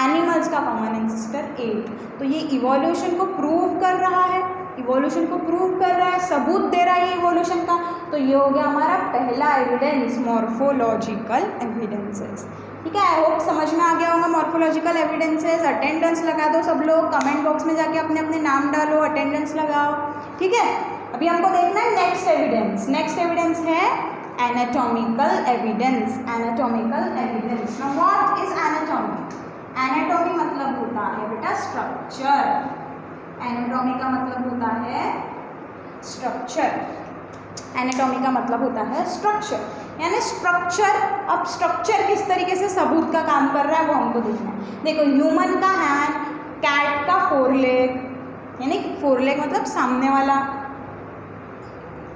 एनिमल्स का कॉमन एंसेस्टर एक। तो ये इवोल्यूशन को प्रूव कर रहा है, इवोल्यूशन को प्रूव कर रहा है, सबूत दे रहा है इवोल्यूशन का। तो ये हो गया हमारा पहला एविडेंस, मॉर्फोलॉजिकल एविडेंसेस। ठीक है, आई होप समझ में आ गया होगा मॉर्फोलॉजिकल एविडेंसेस। अटेंडेंस लगा दो सब लोग, कमेंट बॉक्स में जाके अपने अपने नाम डालो, अटेंडेंस लगाओ, ठीक है। अभी हमको देखना है नेक्स्ट एविडेंस। नेक्स्ट एविडेंस है anatomical evidence. Anatomical evidence. Now what is anatomy? Anatomy मतलब होता है बेटा स्ट्रक्चर। एनाटॉमी का मतलब होता है स्ट्रक्चर। एनाटॉमी का मतलब होता है स्ट्रक्चर, यानी स्ट्रक्चर। अब स्ट्रक्चर किस तरीके से सबूत का काम कर रहा है वो हमको देखना है। देखो, ह्यूमन का हैंड, कैट का फोर लेग, यानी फोर लेग मतलब सामने वाला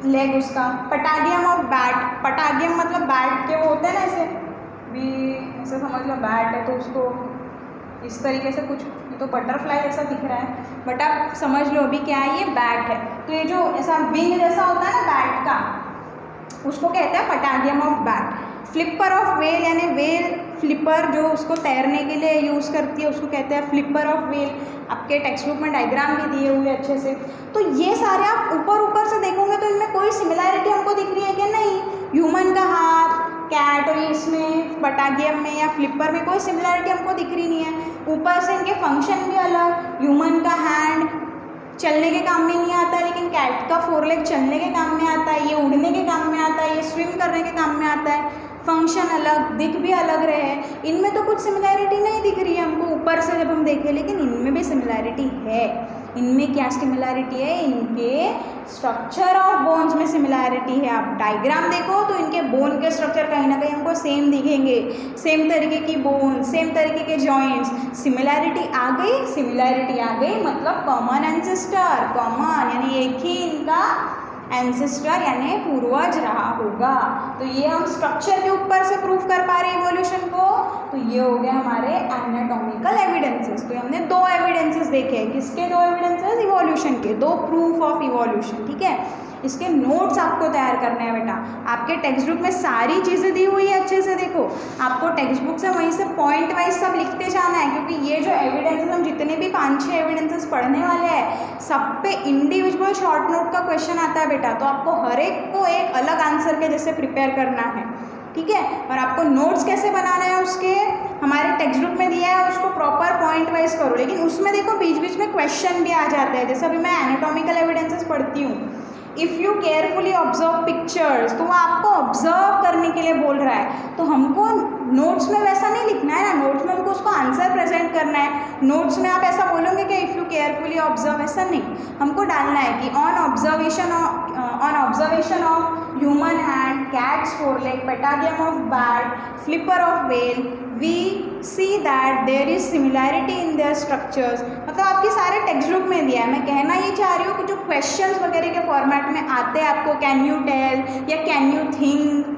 लेग उसका। पटागियम ऑफ बैट, पटागियम मतलब बैट के वो होते हैं ना, ऐसे भी ऐसे समझ लो बैट है तो उसको इस तरीके से कुछ, तो बटरफ्लाई ऐसा दिख रहा है बट आप समझ लो अभी क्या है, ये बैट है। तो ये जो ऐसा विंग जैसा होता है ना बैट का, उसको कहते हैं patagium of bat. Flipper of whale, यानी वेल फ्लिपर जो उसको तैरने के लिए यूज़ करती है उसको कहते हैं फ्लिपर ऑफ वेल। आपके टेक्स्ट बुक में डायग्राम भी दिए हुए अच्छे से। तो ये सारे आप ऊपर ऊपर से देखोगे तो इनमें कोई सिमिलैरिटी हमको दिख रही है क्या? नहीं। ह्यूमन का हाथ, कैट और इसमें पटागियम में या फ्लिपर में कोई सिमिलैरिटी हमको दिख रही नहीं है। ऊपर से इनके फंक्शन भी अलग। ह्यूमन का हैंड चलने के काम में नहीं आता, लेकिन कैट का फोर लेग चलने के काम में आता है, ये उड़ने के काम में आता है, ये स्विम करने के काम में आता है। फंक्शन अलग, दिख भी अलग रहे। इनमें तो कुछ सिमिलैरिटी नहीं दिख रही है हमको ऊपर से जब हम देखें, लेकिन इनमें भी सिमिलैरिटी है। इनमें क्या सिमिलैरिटी है? इनके स्ट्रक्चर ऑफ बोन्स में सिमिलैरिटी है। आप डायग्राम देखो तो इनके बोन के स्ट्रक्चर कहीं ना कहीं हमको सेम दिखेंगे, सेम तरीके की बोन, सेम तरीके के जॉइंट्स। सिमिलैरिटी आ गई, सिमिलैरिटी आ गई मतलब कॉमन एंसेस्टर। कॉमन यानी एक ही इनका एंसेस्टर यानी पूर्वज रहा होगा। तो ये हम स्ट्रक्चर के ऊपर से प्रूफ कर पा रहे हैं इवोल्यूशन को। तो ये हो गए हमारे एनाटॉमिकल एविडेंसेस। तो हमने दो एविडेंसेस देखे हैं। किसके दो एविडेंसेस? इवोल्यूशन के, दो प्रूफ ऑफ इवोल्यूशन। ठीक है, इसके नोट्स आपको तैयार करने हैं बेटा। आपके टेक्स्ट बुक में सारी चीज़ें दी हुई है, अच्छे से देखो। आपको टेक्स्ट बुक से वहीं से पॉइंट वाइज सब लिखते जाना है, क्योंकि ये जो एविडेंसेस हम जितने भी 5-6 एविडेंसेस पढ़ने वाले हैं सब पे इंडिविजुअल शॉर्ट नोट का क्वेश्चन आता है बेटा। तो आपको हर एक को एक अलग आंसर के जैसे प्रिपेयर करना है। ठीक है, और आपको नोट्स कैसे बनाना है उसके हमारे टेक्स्ट बुक में दिया है, उसको प्रॉपर पॉइंट वाइज करो। लेकिन उसमें देखो बीच बीच में क्वेश्चन भी आ जाते हैं। जैसे अभी मैं एनाटॉमिकल एविडेंसेस पढ़ती हूँ, if you carefully observe pictures, तो वो आपको ऑब्जर्व करने के लिए बोल रहा है। तो हमको नोट्स में वैसा नहीं लिखना है ना, नोट्स में हमको उसको आंसर प्रेजेंट करना है। नोट्स में आप ऐसा बोलोगे कि इफ़ यू केयरफुली ऑब्जर्व, ऐसा नहीं। हमको डालना है कि on observation of human hand, cat's fore leg, patagium of bat, flipper of whale, we see that there is similarity in their structures. मतलब आपके सारे टेक्स्ट बुक में दिया है। मैं कहना ये चाह रही हूँ कि जो क्वेश्चंस वगैरह के फॉर्मेट में आते हैं आपको, कैन यू टेल या कैन यू थिंक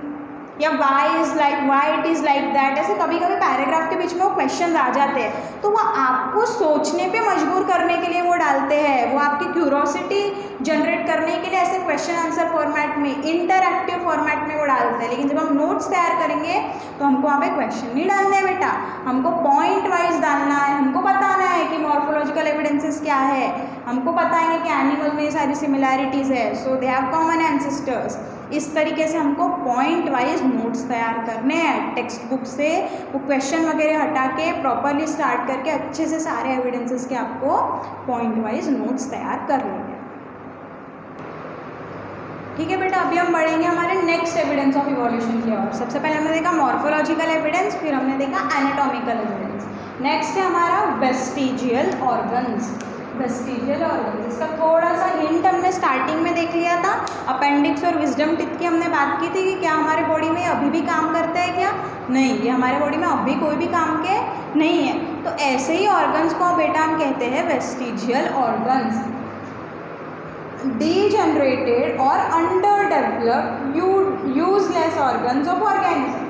या why it is like that, ऐसे कभी कभी पैराग्राफ के बीच में वो क्वेश्चन आ जाते हैं। तो वो आपको सोचने पे मजबूर करने के लिए वो डालते हैं, वो आपकी क्यूरोसिटी जनरेट करने के लिए ऐसे क्वेश्चन आंसर फॉर्मेट में, इंटरएक्टिव फॉर्मेट में वो डालते हैं। लेकिन जब हम नोट्स तैयार करेंगे तो हमको वहाँ पे क्वेश्चन नहीं डालने हैं बेटा, हमको पॉइंट वाइज डालना है। हमको बताना है कि मॉर्फोलॉजिकल एविडेंसेस क्या है, हमको बताएंगे कि एनिमल में सारी सिमिलैरिटीज़ है, सो दे हैव कॉमन एंसेस्टर्स। इस तरीके से हमको पॉइंट वाइज नोट्स तैयार करने हैं टेक्स्ट बुक से। वो क्वेश्चन वगैरह हटा के प्रॉपरली स्टार्ट करके अच्छे से सारे एविडेंसेस के आपको पॉइंट वाइज नोट्स तैयार कर लेंगे। ठीक है बेटा, अभी हम बढ़ेंगे हमारे नेक्स्ट एविडेंस ऑफ इवोल्यूशन की ओर। सबसे पहले हमने देखा मॉर्फोलॉजिकल एविडेंस, फिर हमने देखा एनाटॉमिकल एविडेंस। नेक्स्ट है हमारा वेस्टिजियल ऑर्गन्स। वेस्टिजियल ऑर्गन्स, इसका थोड़ा सा हिंट हमने स्टार्टिंग में देख लिया था। अपेंडिक्स और विजडम टिथ की हमने बात की थी कि क्या हमारे बॉडी में अभी भी काम करता है क्या? नहीं, ये हमारे बॉडी में अभी कोई भी काम के नहीं है। तो ऐसे ही ऑर्गन्स को बेटा हम कहते हैं वेस्टिजियल ऑर्गन्स। डीजनरेटेड और underdeveloped useless organs of organism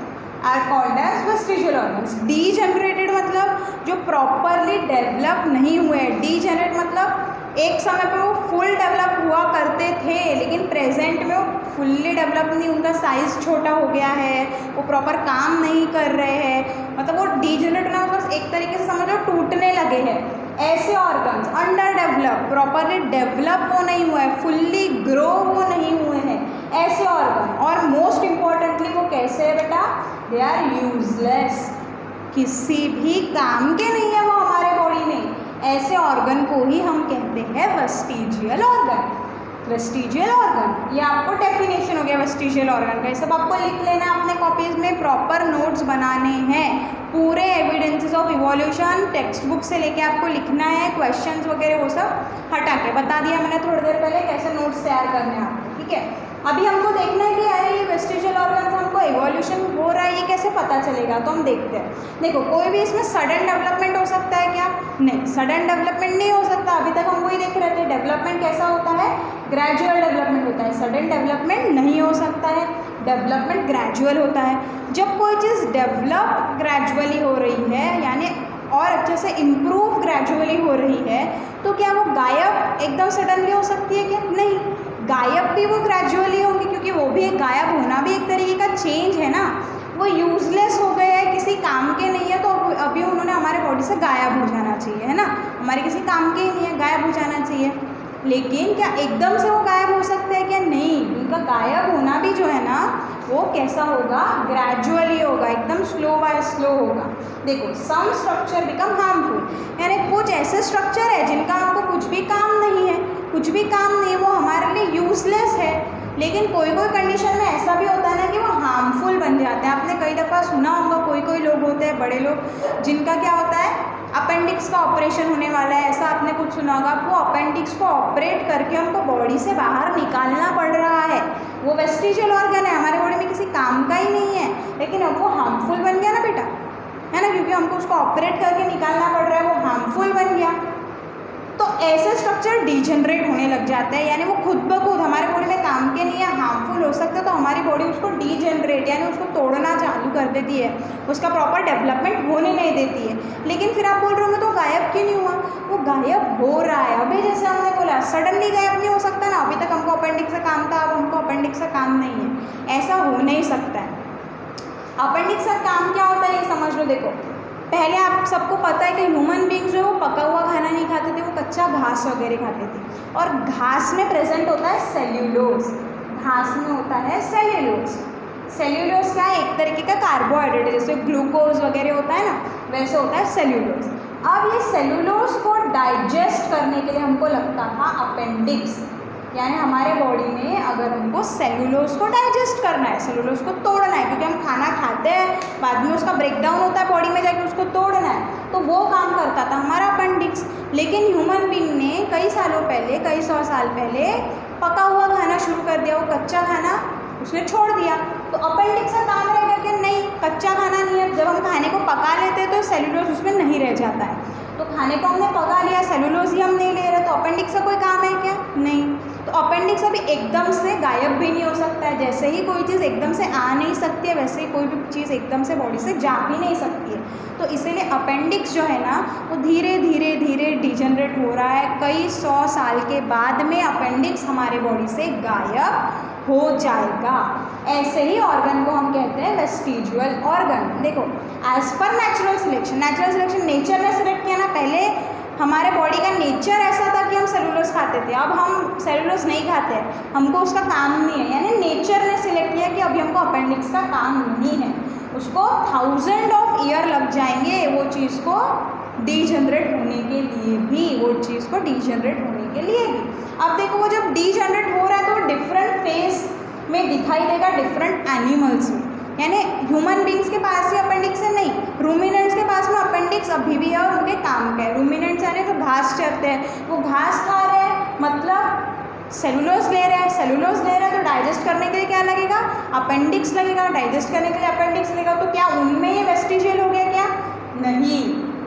are called as vestigial organs. Degenerated मतलब जो प्रॉपरली डेवलप नहीं हुए। डीजनरेट मतलब एक समय पे वो फुल डेवलप हुआ करते थे लेकिन प्रेजेंट में वो फुल्ली डेवलप नहीं, उनका साइज़ छोटा हो गया है, वो प्रॉपर काम नहीं कर रहे हैं। मतलब वो डीजनरेट ना मतलब एक तरीके से समझ लो टूटने लगे हैं। ऐसे organs under develop, properly develop वो नहीं हुआ है, फुल्ली ग्रो वो नहीं हुए हैं, ऐसे ऑर्गन। और मोस्ट इम्पॉर्टेंटली वो कैसे है बेटा? दे आर यूजलेस, किसी भी काम के नहीं है वो हमारे बॉडी में। ऐसे ऑर्गन को ही हम कहते हैं वेस्टिजियल ऑर्गन। Vestigial organ. ये आपको डेफिनेशन हो गया वेस्टिजियल ऑर्गन का। ये सब आपको लिख लेना है अपने कॉपीज में, प्रॉपर नोट्स बनाने हैं, पूरे evidences of evolution text book से लेके आपको लिखना है, क्वेश्चंस वगैरह वो सब हटा के बता दिया मैंने थोड़ी देर पहले कैसे नोट्स तैयार करने हैं आपको, ठीक है। अभी हमको देखना है कि अरे ये वेस्टिजियल ऑर्गन से हमको इवोल्यूशन हो रहा है, ये कैसे पता चलेगा, तो हम देखते हैं। देखो कोई भी इसमें सडन डेवलपमेंट हो सकता है क्या? नहीं, सडन डेवलपमेंट नहीं हो सकता। अभी तक हम वही देख रहे थे, डेवलपमेंट कैसा होता है, ग्रेजुअल डेवलपमेंट होता है, सडन डेवलपमेंट नहीं हो सकता है, डेवलपमेंट ग्रेजुअल होता है। जब कोई चीज़ डेवलप ग्रेजुअली हो रही है यानी और अच्छे से इम्प्रूव ग्रेजुअली हो रही है, तो क्या वो गायब एकदम सडनली हो सकती है क्या? नहीं, गायब भी वो ग्रेजुअली होंगी, क्योंकि वो भी एक गायब होना भी एक तरीके का चेंज है ना। वो यूजलेस हो गए हैं, किसी काम के नहीं है, तो अभी उन्होंने हमारे बॉडी से गायब हो जाना चाहिए, है ना, हमारे किसी काम के ही नहीं है, गायब हो जाना चाहिए। लेकिन क्या एकदम से वो गायब हो सकते हैं क्या? नहीं, उनका गायब होना भी जो है ना वो कैसा होगा, ग्रेजुअली होगा, एकदम स्लो बाय स्लो होगा। देखो सम स्ट्रक्चर बिकम हार्मफुल, यानी कुछ ऐसे स्ट्रक्चर है जिनका हमको कुछ भी काम नहीं है, कुछ भी काम नहीं, वो हमारे लिए यूजलेस है। लेकिन कोई कोई कंडीशन में ऐसा भी होता है ना कि वो हार्मफुल बन जाते हैं। आपने कई दफ़ा सुना होगा, कोई कोई लोग होते हैं बड़े लोग जिनका क्या होता है, अपेंडिक्स का ऑपरेशन होने वाला है, ऐसा आपने कुछ सुना होगा। वो अपेंडिक्स को ऑपरेट करके हमको बॉडी से बाहर निकालना पड़ रहा है। वो वेस्टिजियल ऑर्गन है, हमारे बॉडी में किसी काम का ही नहीं है, लेकिन अब वो हार्मफुल बन गया ना बेटा, है ना, क्योंकि हमको उसको ऑपरेट करके निकालना पड़ रहा है, वो हार्मफुल बन गया। तो ऐसे स्ट्रक्चर डिजेनरेट होने लग जाते हैं, यानी वो खुद ब खुद हमारे बॉडी में काम के नहीं है, हार्मफुल हो सकते हैं, तो हमारी बॉडी उसको डिजेनरेट यानी उसको तोड़ना चालू कर देती है, उसका प्रॉपर डेवलपमेंट होने नहीं देती है। लेकिन फिर आप बोल रहे होंगे तो गायब क्यों नहीं हुआ? वो गायब हो रहा है। अभी जैसे हमने बोला सडनली गायब नहीं हो सकता ना, अभी तक हमको अपेंडिक्स का काम था, अब हमको अपेंडिक्स का काम नहीं है, ऐसा हो नहीं सकता है। अपेंडिक्स का काम क्या होता है ये समझ लो। देखो पहले आप सबको पता है कि ह्यूमन बींग्स जो पका हुआ खाना नहीं खाते थे, वो कच्चा घास वगैरह खाते थे, और घास में प्रेजेंट होता है सेल्यूलोज, घास में होता है सेल्यूलोज। सेल्यूलोज क्या है, एक तरीके का कार्बोहाइड्रेट है, जैसे ग्लूकोज वगैरह होता है ना, वैसे होता है सेल्यूलोज। अब ये सेल्यूलोज को डाइजेस्ट करने के लिए हमको लगता था अपेंडिक्स, यानी हमारे बॉडी में अगर हमको सेल्यूलोज को डाइजेस्ट करना है, सेल्यूलोज को तोड़ना है, क्योंकि हम खाना खाते हैं बाद में उसका ब्रेकडाउन होता है बॉडी में जाके, उसको तोड़ना है, तो वो काम करता था हमारा अपेंडिक्स। लेकिन ह्यूमन बींग ने कई सालों पहले, कई 100 साल पहले पका हुआ खाना शुरू कर दिया, वो कच्चा खाना उसने छोड़ दिया, तो अपेंडिक्स का काम रहेगा कि नहीं, कच्चा खाना नहीं है। जब हम खाने को पका लेते हैं तो सेल्यूलोज उसमें नहीं रह जाता है, तो खाने को हमने पका लिया, सेल्यूलोज ही हम नहीं ले रहे, तो अपेंडिक्स का कोई काम है क्या? नहीं। तो अपेंडिक्स अभी एकदम से गायब भी नहीं हो सकता है, जैसे ही कोई चीज़ एकदम से आ नहीं सकती है, वैसे ही कोई भी चीज़ एकदम से बॉडी से जा भी नहीं सकती है। तो इसीलिए अपेंडिक्स जो है ना वो धीरे धीरे धीरे डिजेनरेट हो रहा है। कई 100 साल के बाद में अपेंडिक्स हमारे बॉडी से गायब हो जाएगा। ऐसे ही ऑर्गन को हम कहते हैं वेस्टिजियल ऑर्गन। देखो as per natural selection, natural selection nature ने सिलेक्ट किया ना, पहले हमारे बॉडी का नेचर ऐसा था कि हम सेलुलोज खाते थे, अब हम सेलुलोज नहीं खाते हैं, हमको उसका काम नहीं है, यानी नेचर ने सिलेक्ट किया कि अभी हमको अपेंडिक्स का काम नहीं है। उसको 1000 ऑफ ईयर लग जाएंगे वो चीज़ को डीजनरेट होने के लिए भी, वो चीज़ को डीजनरेट होने के लिए भी। अब देखो वो जब डीजनरेट हो रहा है तो वो डिफरेंट फेज में दिखाई देगा डिफरेंट एनिमल्स में, यानी ह्यूमन बींग्स के पास ही अपेंडिक्स है नहीं, रूमिनेंट्स के पास में अपेंडिक्स अभी भी है और उनके काम का है। रूमिनेंट्स यानी तो घास चरते हैं, वो घास खा रहे हैं मतलब सेलुलोज ले रहे हैं, सेलुलोज ले रहे हैं तो डाइजेस्ट करने के लिए क्या लगेगा, अपेंडिक्स लगेगा, डाइजेस्ट करने के लिए अपेंडिक्स लगेगा। तो क्या उनमें ये वेस्टिजियल हो गया क्या? नहीं,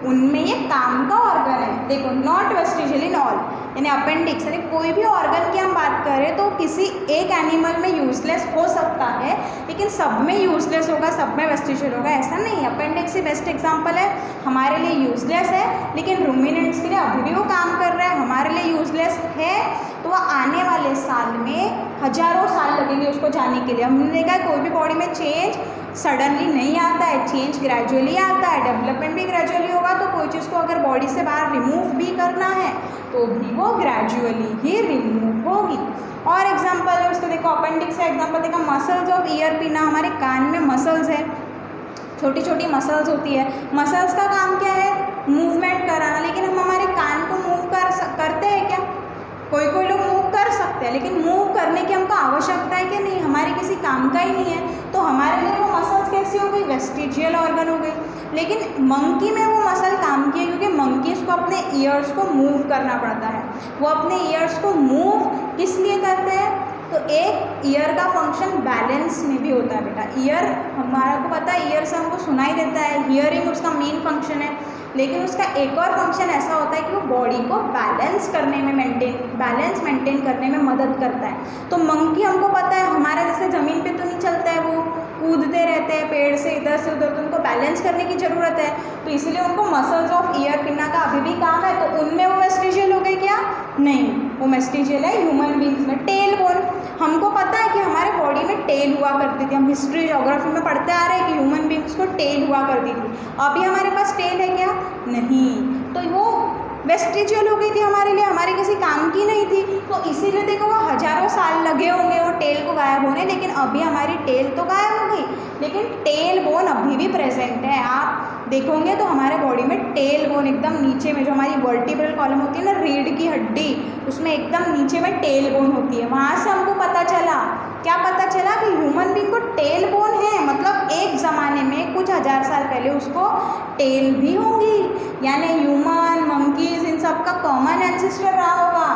उनमें ये काम का ऑर्गन है। देखो नॉट वेस्टिजियल इन ऑल, यानी अपेंडिक्स यानी कोई भी ऑर्गन की हम बात करें तो किसी एक एनिमल में यूजलेस हो सकता है, लेकिन सब में यूजलेस होगा, सब में वेस्टिजियल होगा ऐसा नहीं। अपेंडिक्स ही बेस्ट एग्जांपल है, हमारे लिए यूजलेस है, लेकिन रूमिनेंट्स के लिए अभी भी वो काम कर रहा है, हमारे लिए यूजलेस है। तो वह आने वाले साल में हज़ारों साल लगेंगे उसको जाने के लिए। हमने देखा है कोई भी बॉडी में चेंज सडनली नहीं आता है, चेंज ग्रेजुअली आता है, डेवलपमेंट भी ग्रेजुअली होगा। तो कोई चीज़ को अगर बॉडी से बाहर रिमूव भी करना है तो भी वो ग्रेजुअली ही रिमूव होगी। और एग्जांपल है उसको देखो, अपेंडिक्स का एग्जांपल देखो, मसल्स ऑफ ईयर पिना, हमारे कान में मसल्स है, छोटी छोटी मसल्स होती है। मसल्स का काम क्या है? मूवमेंट कराना, लेकिन हम हमारे कान को मूव करते हैं क्या? कोई कोई लोग मूव कर सकते हैं, है, लेकिन मूव करने की हमको आवश्यकता है कि नहीं, हमारे किसी काम का ही नहीं है, तो हमारे लिए वो मसल्स कैसी हो गई, वेस्टिजियल ऑर्गन हो गई। लेकिन मंकी में वो मसल काम की है क्योंकि मंकीज़ को अपने ईयर्स को मूव करना पड़ता है। वो अपने ईयर्स को मूव किस लिए करते हैं, तो एक ईयर का फंक्शन बैलेंस में भी होता है बेटा। ईयर हमारा को पता है, ईयर से हमको सुनाई देता है, हियरिंग उसका मेन फंक्शन है, लेकिन उसका एक और फंक्शन ऐसा होता है कि वो बॉडी को बैलेंस करने में मेंटेन करने में मदद करता है। तो मंकी हमको पता है हमारे जैसे ज़मीन पे तो नहीं चलता है, वो कूदते रहते हैं पेड़ से इधर से उधर, तो उनको बैलेंस करने की ज़रूरत है, तो इसलिए उनको मसल्स ऑफ ईयर पिन्ना का अभी भी काम है। तो उनमें वो वेस्टिजियल हो गए क्या, नहीं, वो वेस्टिजियल है ह्यूमन बींग्स में। टेल बोन, हमको पता है कि हमारे बॉडी में टेल हुआ करती थी, हम हिस्ट्री ज्योग्राफी में पढ़ते आ रहे हैं कि ह्यूमन बींग्स को टेल हुआ करती थी। अभी हमारे पास टेल है क्या, नहीं, तो वो वेस्टिजियल हो गई थी हमारे लिए, हमारे किसी काम की नहीं थी। तो इसीलिए देखो वो हज़ारों साल लगे होंगे वो टेल को गायब होने, लेकिन अभी हमारी टेल तो गायब हो गई, लेकिन टेल बोन अभी भी प्रेजेंट है। आप देखोगे तो हमारे बॉडी में टेल बोन एकदम नीचे में, जो हमारी वर्टिब्रल कॉलम होती है ना, रीढ़ की हड्डी, उसमें एकदम नीचे में टेल बोन होती है। वहाँ से हमको पता चला, क्या पता चला कि ह्यूमन बींग को टेल बोन है, मतलब एक ज़माने में कुछ हज़ार साल पहले उसको टेल भी होंगी, यानी ह्यूमन, मंकीज़, इन सब का कॉमन एंसेस्टर रहा होगा।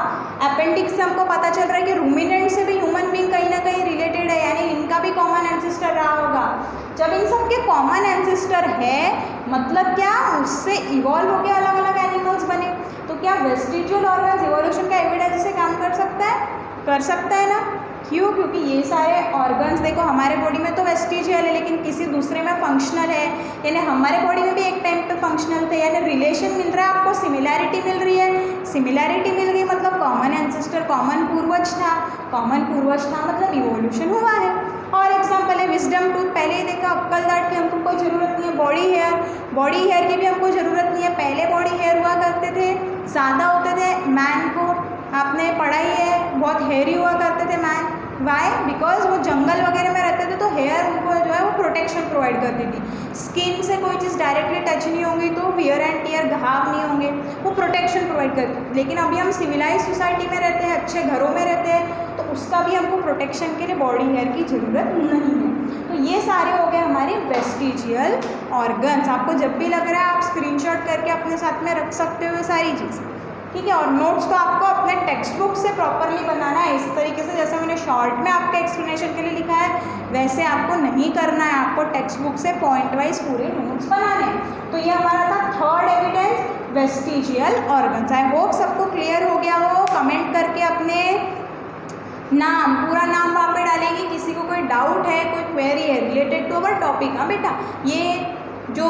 अपेंडिक्स से हमको पता चल रहा है कि रूमिनेंट से भी ह्यूमन बींग कहीं ना कहीं रिलेटेड है, यानी इनका भी कॉमन एंसेस्टर रहा होगा। जब इन सब के कॉमन एंसेस्टर है, मतलब क्या, उससे इवॉल्व होकर अलग अलग एनिमल्स बने। तो क्या वेस्टिजियल ऑर्गन्स इवोल्यूशन का एविडेंस से काम कर सकता है, कर सकता है ना? क्यों? क्योंकि ये सारे ऑर्गन्स देखो हमारे बॉडी में तो वेस्टिजियल है, लेकिन किसी दूसरे में फंक्शनल है, यानी हमारे बॉडी में भी एक टाइम पे फंक्शनल थे, यानी रिलेशन मिल रहा है आपको, सिमिलैरिटी मिल रही है। सिमिलैरिटी मिल गई मतलब कॉमन एंसेस्टर, कॉमन पूर्वज था, कॉमन पूर्वज था मतलब इवोल्यूशन हुआ है। और एग्जाम्पल है विजडम टूथ, पहले ही देखा, अक्कल दांत की हमको कोई ज़रूरत नहीं है। बॉडी हेयर की भी हमको ज़रूरत नहीं है। पहले बॉडी हेयर हुआ करते थे, ज़्यादा होते थे, मैन को आपने पढ़ा ही है, बहुत हेयरी हुआ करते थे मैन। वाई? बिकॉज वो जंगल वगैरह में रहते थे, तो हेयर उनको जो है वो प्रोटेक्शन प्रोवाइड करती थी। स्किन से कोई चीज़ डायरेक्टली टच नहीं होंगी तो वियर एंड टियर, घाव नहीं होंगे, वो प्रोटेक्शन प्रोवाइड करती थी। लेकिन अभी हम सिविलाइज सोसाइटी में रहते हैं, अच्छे घरों में रहते हैं, तो उसका भी हमको प्रोटेक्शन के लिए बॉडी हेयर की ज़रूरत नहीं है। तो ये सारे हो गए हमारे वेस्टिजियल ऑर्गन्स। आपको जब भी लग रहा है आप स्क्रीनशॉट करके अपने साथ में रख सकते हो ये सारी चीज़, ठीक है। और नोट्स तो आपको अपने टेक्स्ट बुक से प्रॉपरली बनाना है, इस तरीके से जैसे मैंने शॉर्ट में आपके एक्सप्लेनेशन के लिए लिखा है वैसे आपको नहीं करना है, आपको टेक्स्ट बुक से पॉइंट वाइज पूरे नोट्स बनाने हैं। तो ये हमारा था third evidence, vestigial organs. I hope सबको क्लियर हो गया हो। कमेंट करके अपने नाम, पूरा नाम वहाँ पे डालेंगे। किसी को कोई डाउट है, कोई क्वेरी है रिलेटेड टू अवर टॉपिक, हाँ बेटा, ये जो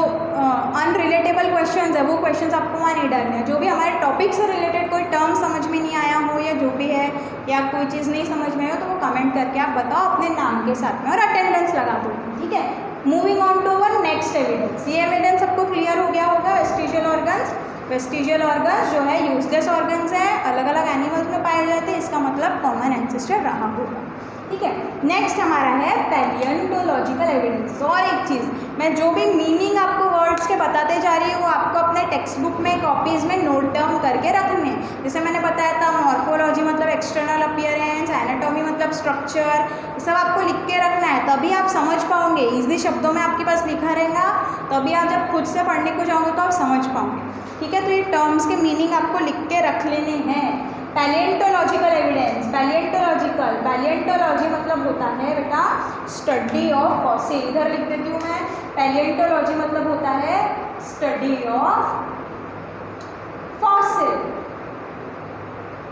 अनरिलेटेबल क्वेश्चंस है वो क्वेश्चंस आपको वहाँ नहीं डालने हैं। जो भी हमारे टॉपिक से रिलेटेड कोई टर्म समझ में नहीं आया हो या जो भी है, या कोई चीज़ नहीं समझ में हो, तो वो कमेंट करके आप बताओ अपने नाम के साथ में और अटेंडेंस लगा दो, ठीक है। Moving on to our next evidence. ये एविडेंस सबको क्लियर हो गया होगा। वेस्टिजियल ऑर्गन्स, वेस्टिजियल ऑर्गन्स जो है यूजलेस ऑर्गन्स है, अलग अलग एनिमल्स में पाए जाते हैं, इसका मतलब कॉमन एंसेस्टर रहा होगा, ठीक है। नेक्स्ट हमारा है पैलियोंटोलॉजिकल एविडेंस। और एक चीज़, मैं जो भी मीनिंग आपको वर्ड्स के बताते जा रही हूँ वो आपको अपने टेक्स्ट बुक में, कॉपीज़ में नोट डाउन करके रखने। जैसे मैंने बताया था, मॉर्फोलॉजी मतलब एक्सटर्नल अपीयरेंस, एनाटॉमी मतलब स्ट्रक्चर, ये सब आपको लिख के रखना है, तभी आप समझ पाओगे। ईजी शब्दों में आपके पास लिखा रहेगा, तभी आप जब खुद से पढ़ने को जाओगे तो आप समझ पाओगे, ठीक है। तो ये टर्म्स के मीनिंग आपको लिख के रख लेने हैं। पैलियोंटोलॉजिकल एविडेंस, पैलियोंटोलॉजी मतलब होता है बेटा स्टडी ऑफ फॉसिल। इधर लिख देती हूँ मैं, पैलियोंटोलॉजी मतलब होता है स्टडी ऑफ फॉसिल।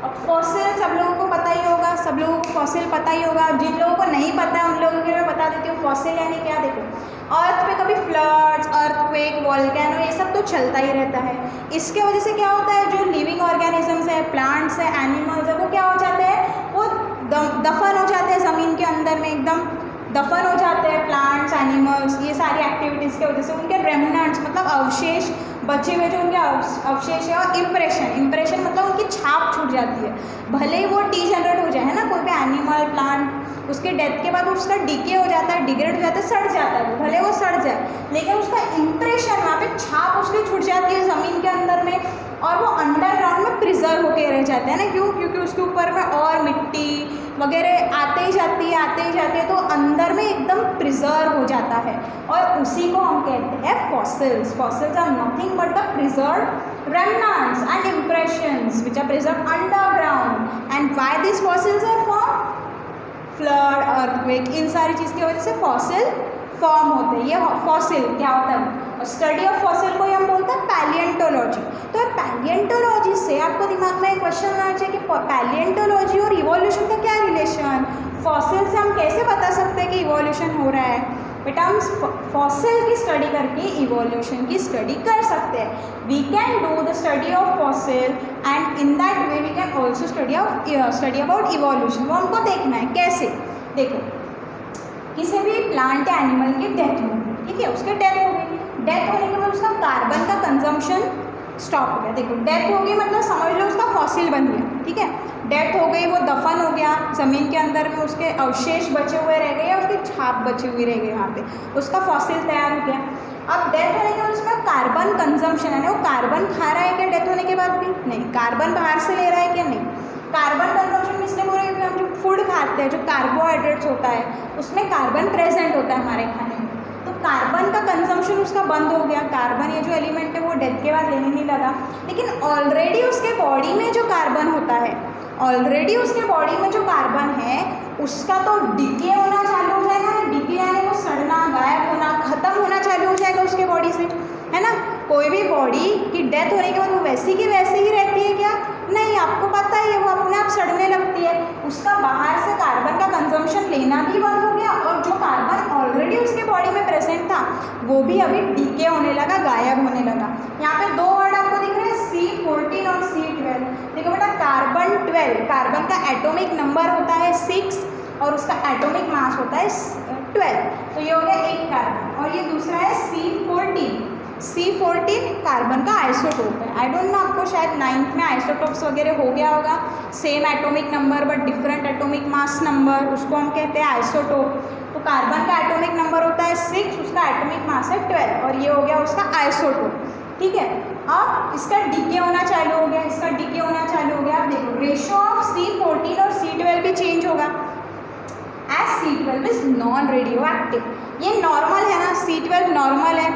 अब फॉसिल सब लोगों को पता ही होगा, सब लोगों को फॉसिल पता ही होगा। जिन लोगों को नहीं पता है उन लोगों के लिए मैं बता देती हूँ फॉसिल यानी क्या। देखो, अर्थ पे कभी फ्लड्स, अर्थक्वेक, वोल्केनो, ये सब तो चलता ही रहता है। इसके वजह से क्या होता है, जो लिविंग ऑर्गेनिजम्स है, प्लांट्स है, एनिमल्स है, वो क्या हो जाते हैं, वो दफन हो जाते हैं ज़मीन के अंदर में, एकदम दफन हो जाते हैं प्लांट्स, एनिमल्स। ये सारी एक्टिविटीज़ की वजह से उनके रेमिनेंट्स मतलब अवशेष, बचे हुए जो उनके अवशेष है, और इम्प्रेशन मतलब उनकी छाप छूट जाती है। भले ही वो डीजेनरेट हो जाए, है ना, कोई भी एनिमल, प्लांट, उसके डेथ के बाद उसका डीके हो जाता है, डिग्रेड हो जाता है, सड़ जाता है, भले वो सड़ जाए, लेकिन उसका इम्प्रेशन वहाँ पे छाप उसकी छूट जाती है ज़मीन के अंदर में, और वो अंडरग्राउंड में प्रिजर्व होके रह जाते हैं ना। क्यों? क्योंकि उसके ऊपर में और मिट्टी वगैरह आते ही जाती है, तो अंदर में एकदम प्रिजर्व हो जाता है, और उसी को हम कहते हैं fossils. Fossils are nothing but the preserve remnants and impressions which are preserved underground. And why these fossils are formed? Flood, earthquake, इन सारी चीज़ की वजह से फॉसिल फॉर्म होते हैं। ये फॉसिल क्या होता है? स्टडी ऑफ फॉसिल को हम बोलते हैं पैलिएंटोलॉजी। तो पैलिएंटोलॉजी से आपको दिमाग में एक क्वेश्चन आना चाहिए कि पैलिएंटोलॉजी और इवोल्यूशन का क्या रिलेशन? फॉसिल से हम कैसे बता सकते हैं कि इवोल्यूशन हो रहा है? बेटा हम फॉसिल की स्टडी करके इवोल्यूशन की स्टडी कर सकते हैं। We can do the study of fossil and in that way we can also study about evolution. वो हमको देखना है कैसे। देखो, किसी भी प्लांट या एनिमल की डेथ हो गई, ठीक है, उसकी डेथ हो गई। डेथ होने के बाद उसका कार्बन का कंजम्पशन स्टॉप हो गया। देखो, डेथ हो गई मतलब समझ लो उसका फॉसिल बन गया, ठीक है। डेथ हो गई, वो दफन हो गया ज़मीन के अंदर में, उसके अवशेष बचे हुए रह गए या उसकी छाप बची हुई रह गई वहाँ पे, उसका फॉसिल तैयार हो गया। अब डेथ होने के बाद उसमें कार्बन कंजम्पशन है ना, वो कार्बन खा रहा है क्या डेथ होने के बाद भी? नहीं। कार्बन बाहर से ले रहा है क्या? नहीं। कार्बन कंजम्पशन इसलिए बोल रहे हैं क्योंकि हम जो फूड खाते हैं, जो कार्बोहाइड्रेट्स होता है, उसमें कार्बन प्रेजेंट होता है हमारे खाने में। तो कार्बन का कंजम्पशन उसका बंद हो गया। कार्बन ये जो एलिमेंट है वो डेथ के बाद लेने नहीं लगा। लेकिन ऑलरेडी उसके बॉडी में जो कार्बन होता है, ऑलरेडी उसके बॉडी में जो कार्बन है उसका तो डिके होना चालू हो जाएगा ना। डिके यानी वो सड़ना, गायब होना, खत्म होना चालू हो जाएगा उसके बॉडी से, है ना। कोई भी बॉडी की डेथ होने के बाद वो वैसी की वैसे ही रहती है क्या? नहीं। आपको पता है वो अपने आप सड़ने लगती है। उसका बाहर से कार्बन का कंजम्पशन लेना भी बंद हो गया, और जो कार्बन ऑलरेडी उसके बॉडी में प्रेजेंट था वो भी अभी डीके होने लगा, गायब होने लगा। यहाँ पे दो वर्ड आपको दिख रहे हैं, C14 और C12। देखो बेटा, कार्बन 12, कार्बन का एटॉमिक नंबर होता है 6 और उसका एटॉमिक मास होता है 12। तो ये हो गया एक कार्बन, और ये दूसरा है C14। C14 कार्बन का आइसोटोप है। आई डोंट नो, आपको शायद 9th में आइसोटोप्स वगैरह हो गया होगा। Same atomic number but different atomic mass number, उसको हम कहते हैं आइसोटोप। तो कार्बन का एटॉमिक नंबर होता है 6, उसका एटॉमिक मास है 12, और ये हो गया उसका आइसोटोप, ठीक है। अब इसका डीके होना चालू हो गया, इसका डीके होना चालू हो गया। आप देखो, रेशो ऑफ C14 और C12 भी चेंज होगा। As C12 is non radioactive. ये नॉर्मल है ना, C12 नॉर्मल है,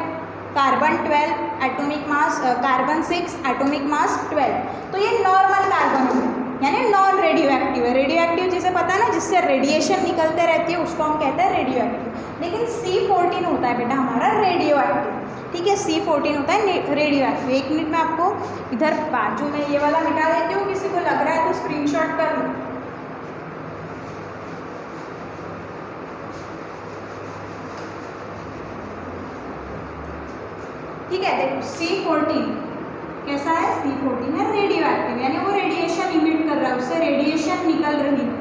carbon 12 atomic mass, carbon 6 atomic mass 12, तो ये नॉर्मल कार्बन है, यानी नॉन रेडियो एक्टिव है। रेडियो एक्टिव जिसे पता है ना, जिससे रेडिएशन निकलते रहती है, उसको हम कहते हैं रेडियो एक्टिव। लेकिन C14 होता है बेटा हमारा रेडियो एक्टिव, ठीक है। C14 होता है रेडियो एक्टिव। 1 मिनट में आपको इधर बाजू में ये वाला मिटा देती हूँ, किसी को लग रहा है तो स्क्रीनशॉट कर लो। ठीक है, देखो C14 कैसा है? C14 है रेडियो एक्टिव, यानी वो रेडिएशन इमिट कर रहा है, उससे रेडिएशन निकल रही है।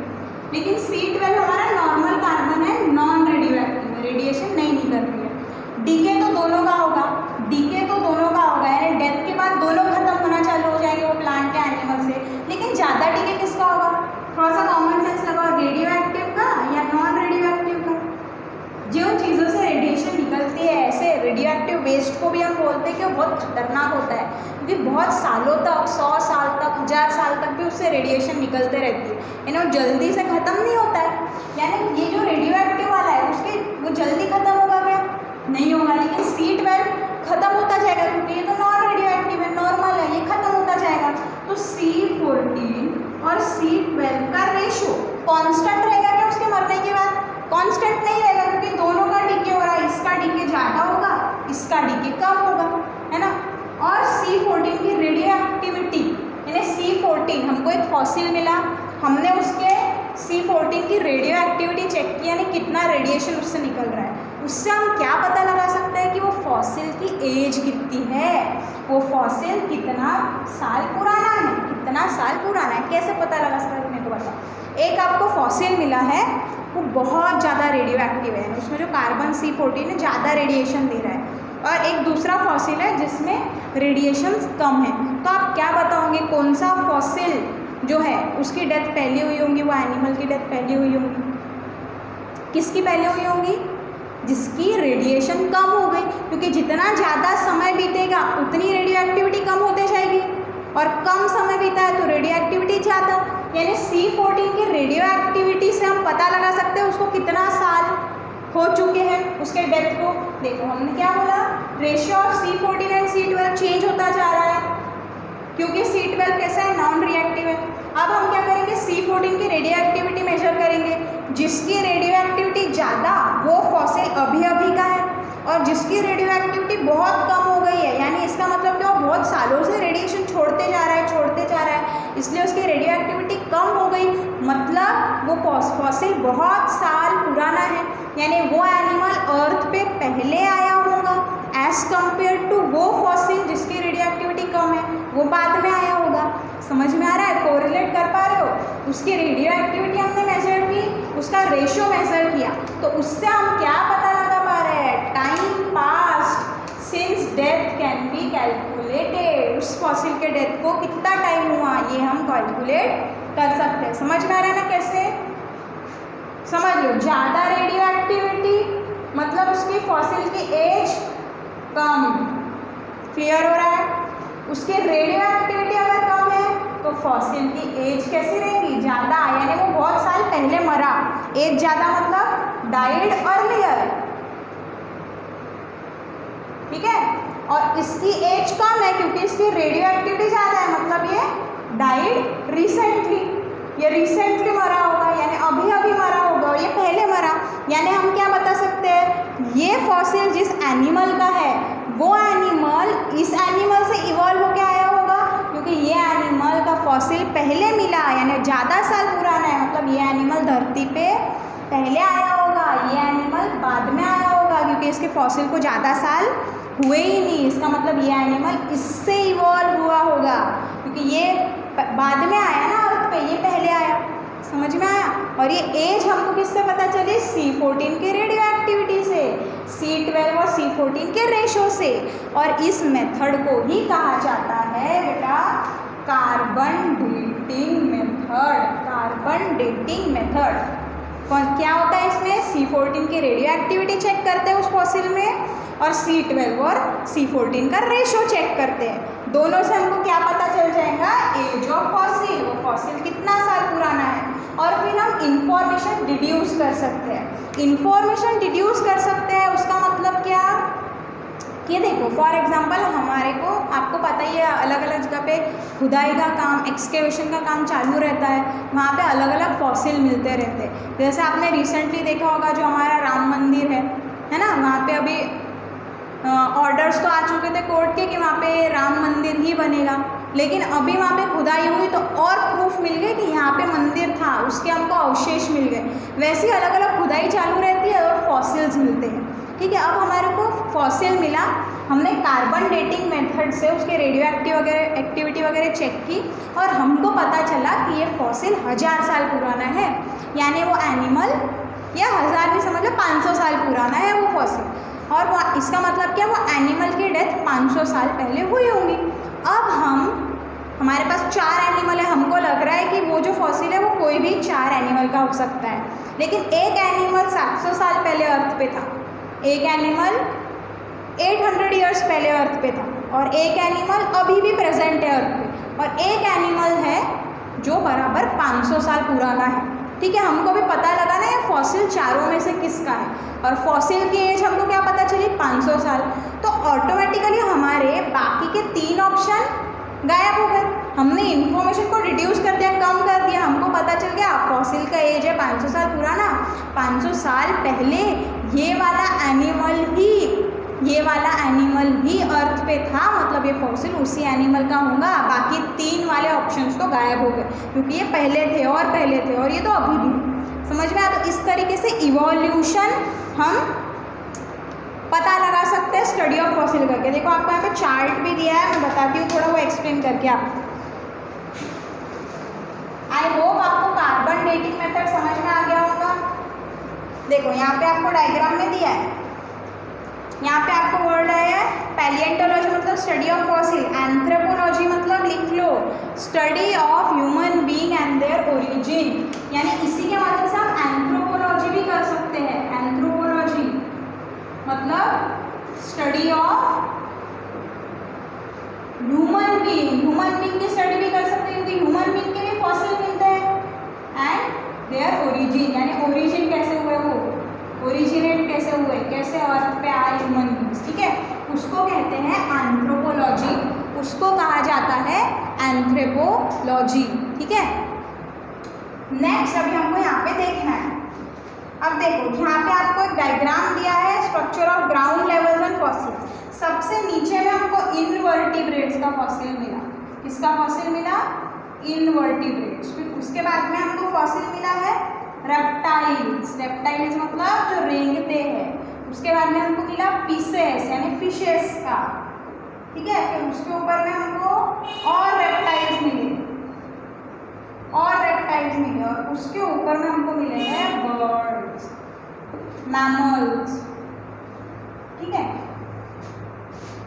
लेकिन C12 हमारा नॉर्मल कार्बन है, नॉन रेडियो एक्टिव है, रेडिएशन नहीं निकल रही है। डीके तो दोनों का होगा, डीके तो दोनों का होगा, यानी डेथ के बाद दोनों खत्म होना चालू हो जाएंगे, वो प्लांट या एनिमल से। लेकिन ज़्यादा डीके किसका होगा? थोड़ा सा कॉमन सेंस लगाओ, रेडियो एक्टिव का या नॉन रेडियो एक्टिव का? जो चीज़ों से रेडिएशन निकलती है, ऐसे रेडियो एक्टिव वेस्ट को भी हम बोलते हैं कि वो बहुत खतरनाक होता है, क्योंकि बहुत सालों तक, 100 साल तक, 1000 साल तक भी उससे रेडिएशन निकलते रहती है, यानी वो जल्दी से ख़त्म नहीं होता है। यानी ये जो रेडियो एक्टिव वाला है उसके वो जल्दी ख़त्म होगा क्या? नहीं होगा। लेकिन C12 ख़त्म होता जाएगा, क्योंकि ये तो नॉन रेडियो एक्टिव है, नॉर्मल है, ये ख़त्म होता जाएगा। तो C14 और C12 का रेशो कांस्टेंट रहेगा क्या उसके मरने के बाद? कांस्टेंट नहीं रहेगा, क्योंकि दोनों का डीके हो रहा है, इसका डीके ज़्यादा होगा, इसका डीके कम होगा, है ना। और C14 की रेडियो एक्टिविटी, यानी C14 हमको एक फॉसिल मिला, हमने उसके C14 की रेडियो एक्टिविटी चेक की, यानी कितना रेडिएशन उससे निकल रहा है। उससे हम क्या पता लगा सकते हैं कि वो फॉसिल की एज कितनी है, वो फॉसिल कितना साल पुराना है, कितना साल पुराना है, कैसे पता लगा सकते हैं? मेरे को बताओ। एक आपको फॉसिल मिला है, वो बहुत ज़्यादा रेडियो एक्टिव है, उसमें जो कार्बन C14 है ज़्यादा रेडिएशन दे रहा है, और एक दूसरा फॉसिल है जिसमें रेडिएशन कम है। तो आप क्या बताओगे कौन सा फॉसिल जो है उसकी डेथ पहले हुई होंगी, वो एनिमल की डेथ पहले हुई होंगी? किसकी पहले हुई होंगी? जिसकी रेडिएशन कम हो गई, क्योंकि जितना ज़्यादा समय बीतेगा उतनी रेडियो एक्टिविटी कम होते जाएगी, और कम समय बीता है तो रेडियो एक्टिविटी ज़्यादा। यानी C14 की रेडियो एक्टिविटी से हम पता लगा सकते हैं उसको कितना साल हो चुके हैं उसके डेथ को। देखो हमने क्या बोला, ratio of C14 and C12 change होता जा रहा है, क्योंकि C12 कैसा है, नॉन रिएक्टिव है। अब हम क्या करेंगे, C14 की रेडियो एक्टिविटी मेजर करेंगे। जिसकी रेडियो एक्टिविटी ज़्यादा वो फॉसिल अभी अभी का है, और जिसकी रेडियो एक्टिविटी बहुत कम हो गई है, यानी इसका मतलब क्या, बहुत सालों से रेडिएशन छोड़ते जा रहा है, इसलिए उसकी रेडियो एक्टिविटी कम हो गई, मतलब वो फॉसिल बहुत साल पुराना है। यानी वो एनिमल अर्थ पे पहले आया होगा एज कम्पेयर टू वो फॉसिल जिसकी रेडियो एक्टिविटी कम है, वो बाद में आया होगा। समझ में आ रहा है, कोरिलेट कर पा रहे हो। उसकी रेडियो एक्टिविटी हमने मेजर की, उसका रेशियो मेजर किया, तो उससे हम क्या पता लगा पा रहे हैं, time past since death can be calculated. उस फॉसिल के डेथ को कितना टाइम हुआ ये हम कैलकुलेट कर सकते हैं। समझ में आ रहा है ना कैसे, समझ लो। ज़्यादा रेडियो एक्टिविटी मतलब उसकी फॉसिल की एज कम, क्लियर हो रहा है। उसकी रेडियो एक्टिविटी अगर कम है तो फॉसिल की एज कैसी रहेगी, ज़्यादा, यानी वो बहुत साल पहले मरा। एज ज़्यादा मतलब डाइड अर्लियर, ठीक है। और इसकी एज कम है क्योंकि इसकी रेडियो एक्टिविटी ज़्यादा है, मतलब ये डाइड रिसेंटली, ये रिसेंटली मरा होगा, यानी अभी अभी मरा होगा, और ये पहले मरा। यानी हम क्या बता सकते हैं, ये फॉसिल जिस एनिमल का है वो एनिमल इस एनिमल से इवॉल्व होकर आया होगा, क्योंकि ये एनिमल का फॉसिल पहले मिला, यानी ज़्यादा साल पुराना है, मतलब ये एनिमल धरती पे पहले आया होगा, ये एनिमल बाद में आया होगा, क्योंकि इसके फॉसिल को ज़्यादा साल हुए ही नहीं। इसका मतलब ये एनिमल इससे इवॉल्व हुआ होगा, क्योंकि ये बाद में आया ना अर्थ पे, ये पहले आया। समझ में आया। और ये एज हमको किससे पता चली, C14 के रेडियो एक्टिविटी से, C12 और C14 के रेशो से। और इस मेथड को ही कहा जाता है बेटा carbon dating method. Carbon dating method क्या होता है, इसमें C14 की रेडियो एक्टिविटी चेक करते हैं उस फॉसिल में, और C12 और C14 का रेशो चेक करते हैं। दोनों से हमको क्या पता चल जाएगा, एज ऑफ फॉसिल, वो फॉसिल कितना साल पुराना है। और फिर हम इंफॉर्मेशन डिड्यूस कर सकते हैं। इंफॉर्मेशन डिड्यूस कर सकते हैं उसका मतलब क्या, ये देखो फॉर एग्जांपल हमारे को, आपको पता ही है अलग अलग जगह पे खुदाई का काम, एक्सकेवेशन का काम चालू रहता है, वहाँ पे अलग अलग फॉसिल मिलते रहते हैं। जैसे आपने रिसेंटली देखा होगा जो हमारा राम मंदिर है ना, वहाँ पे अभी ऑर्डर्स तो आ चुके थे कोर्ट के कि वहाँ पे राम मंदिर ही बनेगा, लेकिन अभी वहाँ पे खुदाई हुई तो और प्रूफ मिल गए कि यहाँ पे मंदिर था, उसके हमको अवशेष मिल गए। वैसे ही अलग अलग खुदाई चालू रहती है और फॉसिल्स मिलते हैं, ठीक है। अब हमारे को फॉसिल मिला, हमने कार्बन डेटिंग मेथड से उसके रेडियो एक्टिविटी वगैरह चेक की, और हमको पता चला कि ये फॉसिल 1000 साल पुराना है, यानी वो एनिमल, या 1000 नहीं समझ लो 500 साल पुराना है वो फॉसिल। और वो इसका मतलब क्या, वो एनिमल की डेथ 500 साल पहले हुई होंगी। अब हमारे पास 4 एनिमल है, हमको लग रहा है कि वो जो फॉसिल है वो कोई भी 4 एनिमल का हो सकता है, लेकिन एक एनिमल 700 साल पहले अर्थ पे था, एक एनिमल 800 ईयर्स पहले अर्थ पे था, और एक एनिमल अभी भी प्रेजेंट है अर्थ पे, और एक एनिमल है जो बराबर 500 साल पुराना है, ठीक है। हमको भी पता लगा ना ये फॉसिल चारों में से किसका है, और फॉसिल की एज हमको क्या पता चली, 500 साल। तो ऑटोमेटिकली हमारे बाकी के 3 ऑप्शन गायब हो गए। हमने इन्फॉर्मेशन को रिड्यूस कर दिया, कम कर दिया, हमको पता चल गया फॉसिल का एज है 500 साल पुराना, 500 साल पहले ये वाला एनिमल ही अर्थ पे था, मतलब ये फॉसिल उसी एनिमल का होगा। बाकी 3 वाले ऑप्शंस तो गायब हो गए, क्योंकि ये पहले थे और ये तो अभी भी। समझ में आया। तो इस तरीके से इवोल्यूशन हम पता लगा सकते हैं स्टडी ऑफ फॉसिल करके। देखो आपको यहाँ पे चार्ट भी दिया है, मैं बताती हूँ थोड़ा, वो एक्सप्लेन करके आप। आई होप आपको कार्बन डेटिंग मेथड समझ में आ गया होगा। देखो यहाँ पे आपको डायग्राम में दिया है, यहाँ पे आपको वर्ड आया है पैलिएंटोलॉजी मतलब स्टडी ऑफ फॉसिल, एंथ्रोपोलॉजी मतलब लिख लो study of human being and their origin, यानी इसी के मदद से हम एंथ्रोपोलॉजी भी कर सकते हैं। एंथ्रोपोलॉजी मतलब स्टडी ऑफ ह्यूमन बीइंग की स्टडी भी कर सकते हैं, क्योंकि ह्यूमन बीइंग के भी फॉसिल मिलते हैं। एंड देयर ओरिजिन, यानी ओरिजिन कैसे हुए, वो ओरिजिनेट कैसे हुए, कैसे अर्थ पे आए ह्यूमन बीइंग्स, ठीक है, उसको कहते हैं एंथ्रोपोलॉजी, उसको कहा जाता है एंथ्रोपोलॉजी, ठीक है। नेक्स्ट अभी हमको यहाँ पे देखना है। अब देखो यहाँ पे आपको एक डायग्राम दिया है, structure of ground level and fossil. सबसे नीचे में हमको इनवर्टिब्रेट्स का फॉसिल मिला। किसका फॉसिल मिला? इनवर्टिब्रेट्स। फिर उसके बाद में हमको फॉसिल मिला है रेप्टाइल्स। रेप्टाइल्स मतलब जो रेंगते हैं। उसके बाद में हमको मिला पीसेस यानी फिशेस का, ठीक है। फिर उसके ऊपर में हमको और रेप्टाइल्स मिले, और उसके ऊपर में हमको मिले हैं बर्ड्स, मैमल्स, ठीक है।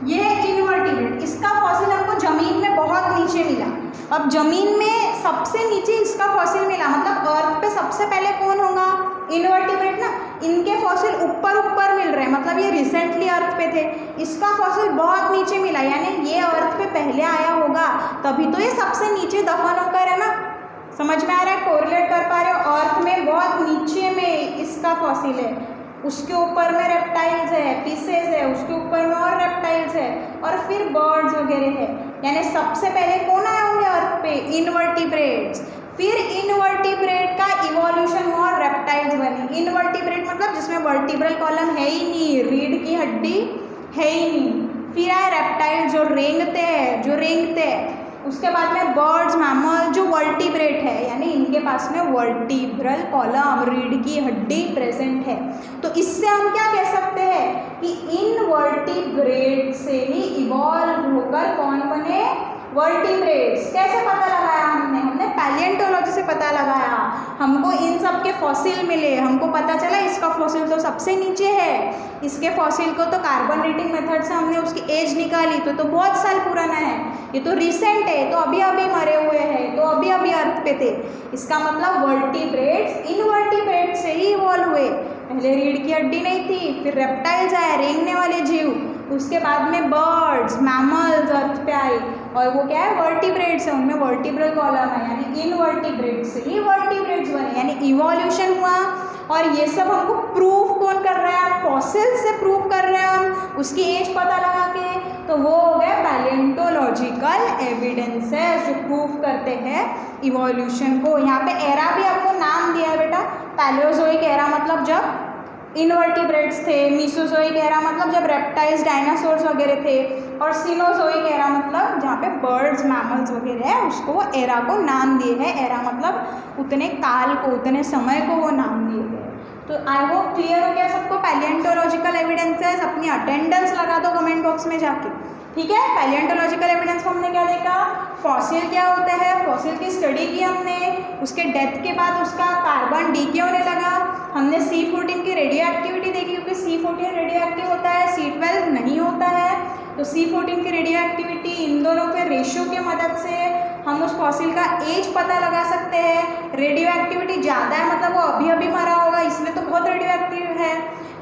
ये है इनवर्टिब्रेट। इसका फॉसिल हमको जमीन में बहुत नीचे मिला। अब जमीन में सबसे नीचे इसका फॉसिल मिला, मतलब अर्थ पे सबसे पहले कौन होगा? इनवर्टिब्रेट ना। इनके फॉसिल ऊपर मिल रहे हैं, मतलब ये रिसेंटली अर्थ पे थे। इसका फॉसिल बहुत नीचे मिला, यानी ये अर्थ पे पहले आया होगा, तभी तो ये सबसे नीचे दफन होकर है ना। समझ में आ रहा है? कोरिलेट कर पा रहे हो? अर्थ में बहुत नीचे में इसका फॉसिल है, उसके ऊपर में रेप्टाइल्स है, पीसेस है, उसके ऊपर में और रेप्टाइल्स है, और फिर बर्ड्स वगैरह है। यानी सबसे पहले कौन आया होंगे अर्थ पे? इनवर्टिब्रेट्स। फिर इनवर्टिब्रेट का इवोल्यूशन हुआ और रेप्टाइल्स बने। इनवर्टिब्रेट मतलब जिसमें वर्टिब्रल कॉलम है ही नहीं, रीढ़ की हड्डी है ही नहीं। फिर आए रेप्टाइल्स जो रेंगते हैं। उसके बाद में बर्ड्स, मैमल जो वर्टिब्रेट है, यानी इनके पास में वर्टिब्रल कॉलम, रीढ़ की हड्डी प्रेजेंट है। तो इससे हम क्या कह सकते हैं कि इनवर्टिब्रेट से ही इवॉल्व होकर कौन बने? वर्टिब्रेट्स। कैसे पता लगाया हमने पैलियोंटोलॉजी से पता लगाया। हमको इन सब के फॉसिल मिले, हमको पता चला इसका फॉसिल तो सबसे नीचे है। इसके फॉसिल को तो कार्बन डेटिंग मेथड से हमने उसकी एज निकाली, तो बहुत साल पुराना है, ये तो रिसेंट है, तो अभी अभी मरे हुए हैं, तो अभी अभी अर्थ पे थे। इसका मतलब वर्टिब्रेट्स इनवर्टिब्रेट से ही इवॉल्व हुए। पहले रीढ़ की हड्डी नहीं थी, फिर रेप्टाइल्स आए, रेंगने वाले जीव, उसके बाद में बर्ड्स, मैमल्स अर्थ पे आए, और वो क्या है? वर्टिब्रेट्स है, उनमें वर्टिब्रल कॉलम है, यानी इनवर्टिब्रेट्स से ही वर्टिब्रेट्स बने, यानी इवोल्यूशन हुआ। और ये सब हमको प्रूफ कौन कर रहा है? फॉसिल से प्रूफ कर रहे हैं हम, उसकी एज पता लगा के। तो वो हो गया पैलियोंटोलॉजिकल एविडेंसेस जो प्रूफ करते हैं इवोल्यूशन को। यहाँ पे एरा भी आपको नाम दिया है बेटा। पैलियोजोइक एरा मतलब जब इनवर्टिब्रेट्स थे, मीसोजोइक एरा मतलब जब रेप्टाइल्स, डायनासोर्स वगैरह थे, और सिनोजोइक एरा मतलब जहाँ पे बर्ड्स, मैमल्स वगैरह है, उसको वो एरा को नाम दिए हैं। एरा मतलब उतने काल को, उतने समय को वो नाम दिए गए। तो आई होप क्लियर हो गया सबको पैलियोंटोलॉजिकल एविडेंसेस। अपनी अटेंडेंस लगा दो कमेंट बॉक्स में जाके, ठीक है। पैलियोंटोलॉजिकल एविडेंस को हमने क्या देखा? फॉसिल क्या होता है, फॉसिल की स्टडी की हमने। उसके डेथ के बाद उसका कार्बन डीके होने लगा। हमने C14 की रेडियो एक्टिविटी देखी, क्योंकि C14 रेडियो एक्टिव होता है, C12 नहीं होता है। तो C14 की रेडियो एक्टिविटी, इन दोनों के रेशियो की मदद से हम उस फॉसिल का एज पता लगा सकते हैं। रेडियो एक्टिविटी ज़्यादा है मतलब वो अभी अभी मरा होगा, इसलिए तो बहुत रेडियो एक्टिव है।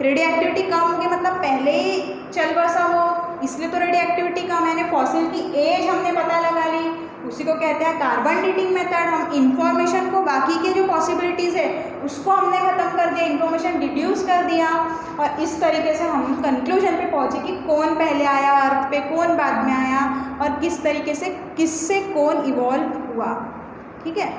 रेडियो एक्टिविटी कम होगी मतलब पहले ही चल बसा हो, इसलिए तो रेडियो एक्टिविटी कम है। यानी फॉसिल की एज हमने पता लगा ली, उसी को कहते हैं कार्बन डेटिंग मेथड। हम इंफॉर्मेशन को, बाकी के जो पॉसिबिलिटीज़ है उसको हमने ख़त्म कर दिया, इंफॉर्मेशन डिड्यूस कर दिया, और इस तरीके से हम कंक्लूजन पे पहुँचे कि कौन पहले आया अर्थ पे, कौन बाद में आया, और किस तरीके से किससे कौन इवॉल्व हुआ, ठीक है।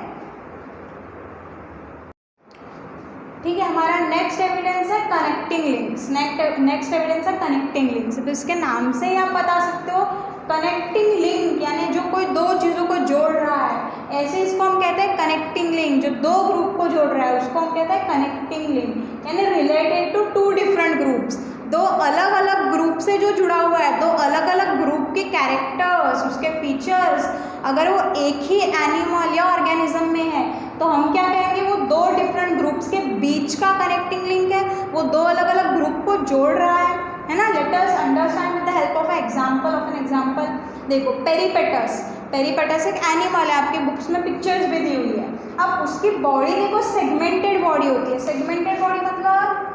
ठीक है, हमारा नेक्स्ट एविडेंस है कनेक्टिंग लिंक्स। नेक्स्ट एविडेंस है कनेक्टिंग लिंक्स। तो इसके नाम से ही आप बता सकते हो कनेक्टिंग लिंक, यानी जो कोई दो चीज़ों को जोड़ रहा है, ऐसे इसको हम कहते हैं कनेक्टिंग लिंक। जो दो ग्रुप को जोड़ रहा है उसको हम कहते हैं कनेक्टिंग लिंक, यानी related to two different groups. दो अलग अलग ग्रुप से जो जुड़ा हुआ है, दो अलग अलग ग्रुप के कैरेक्टर्स, उसके फीचर्स, अगर वो एक ही एनिमल या ऑर्गेनिज्म में है तो हम क्या कहेंगे? वो दो डिफरेंट ग्रुप्स के बीच का कनेक्टिंग लिंक है, वो दो अलग अलग ग्रुप को जोड़ रहा है ना। Let us understand with the help of an example. देखो पेरिपेटस एक एनिमल है, आपकी बुक्स में पिक्चर्स भी दी हुई है। अब उसकी बॉडी देखो, सेगमेंटेड बॉडी होती है। सेगमेंटेड बॉडी मतलब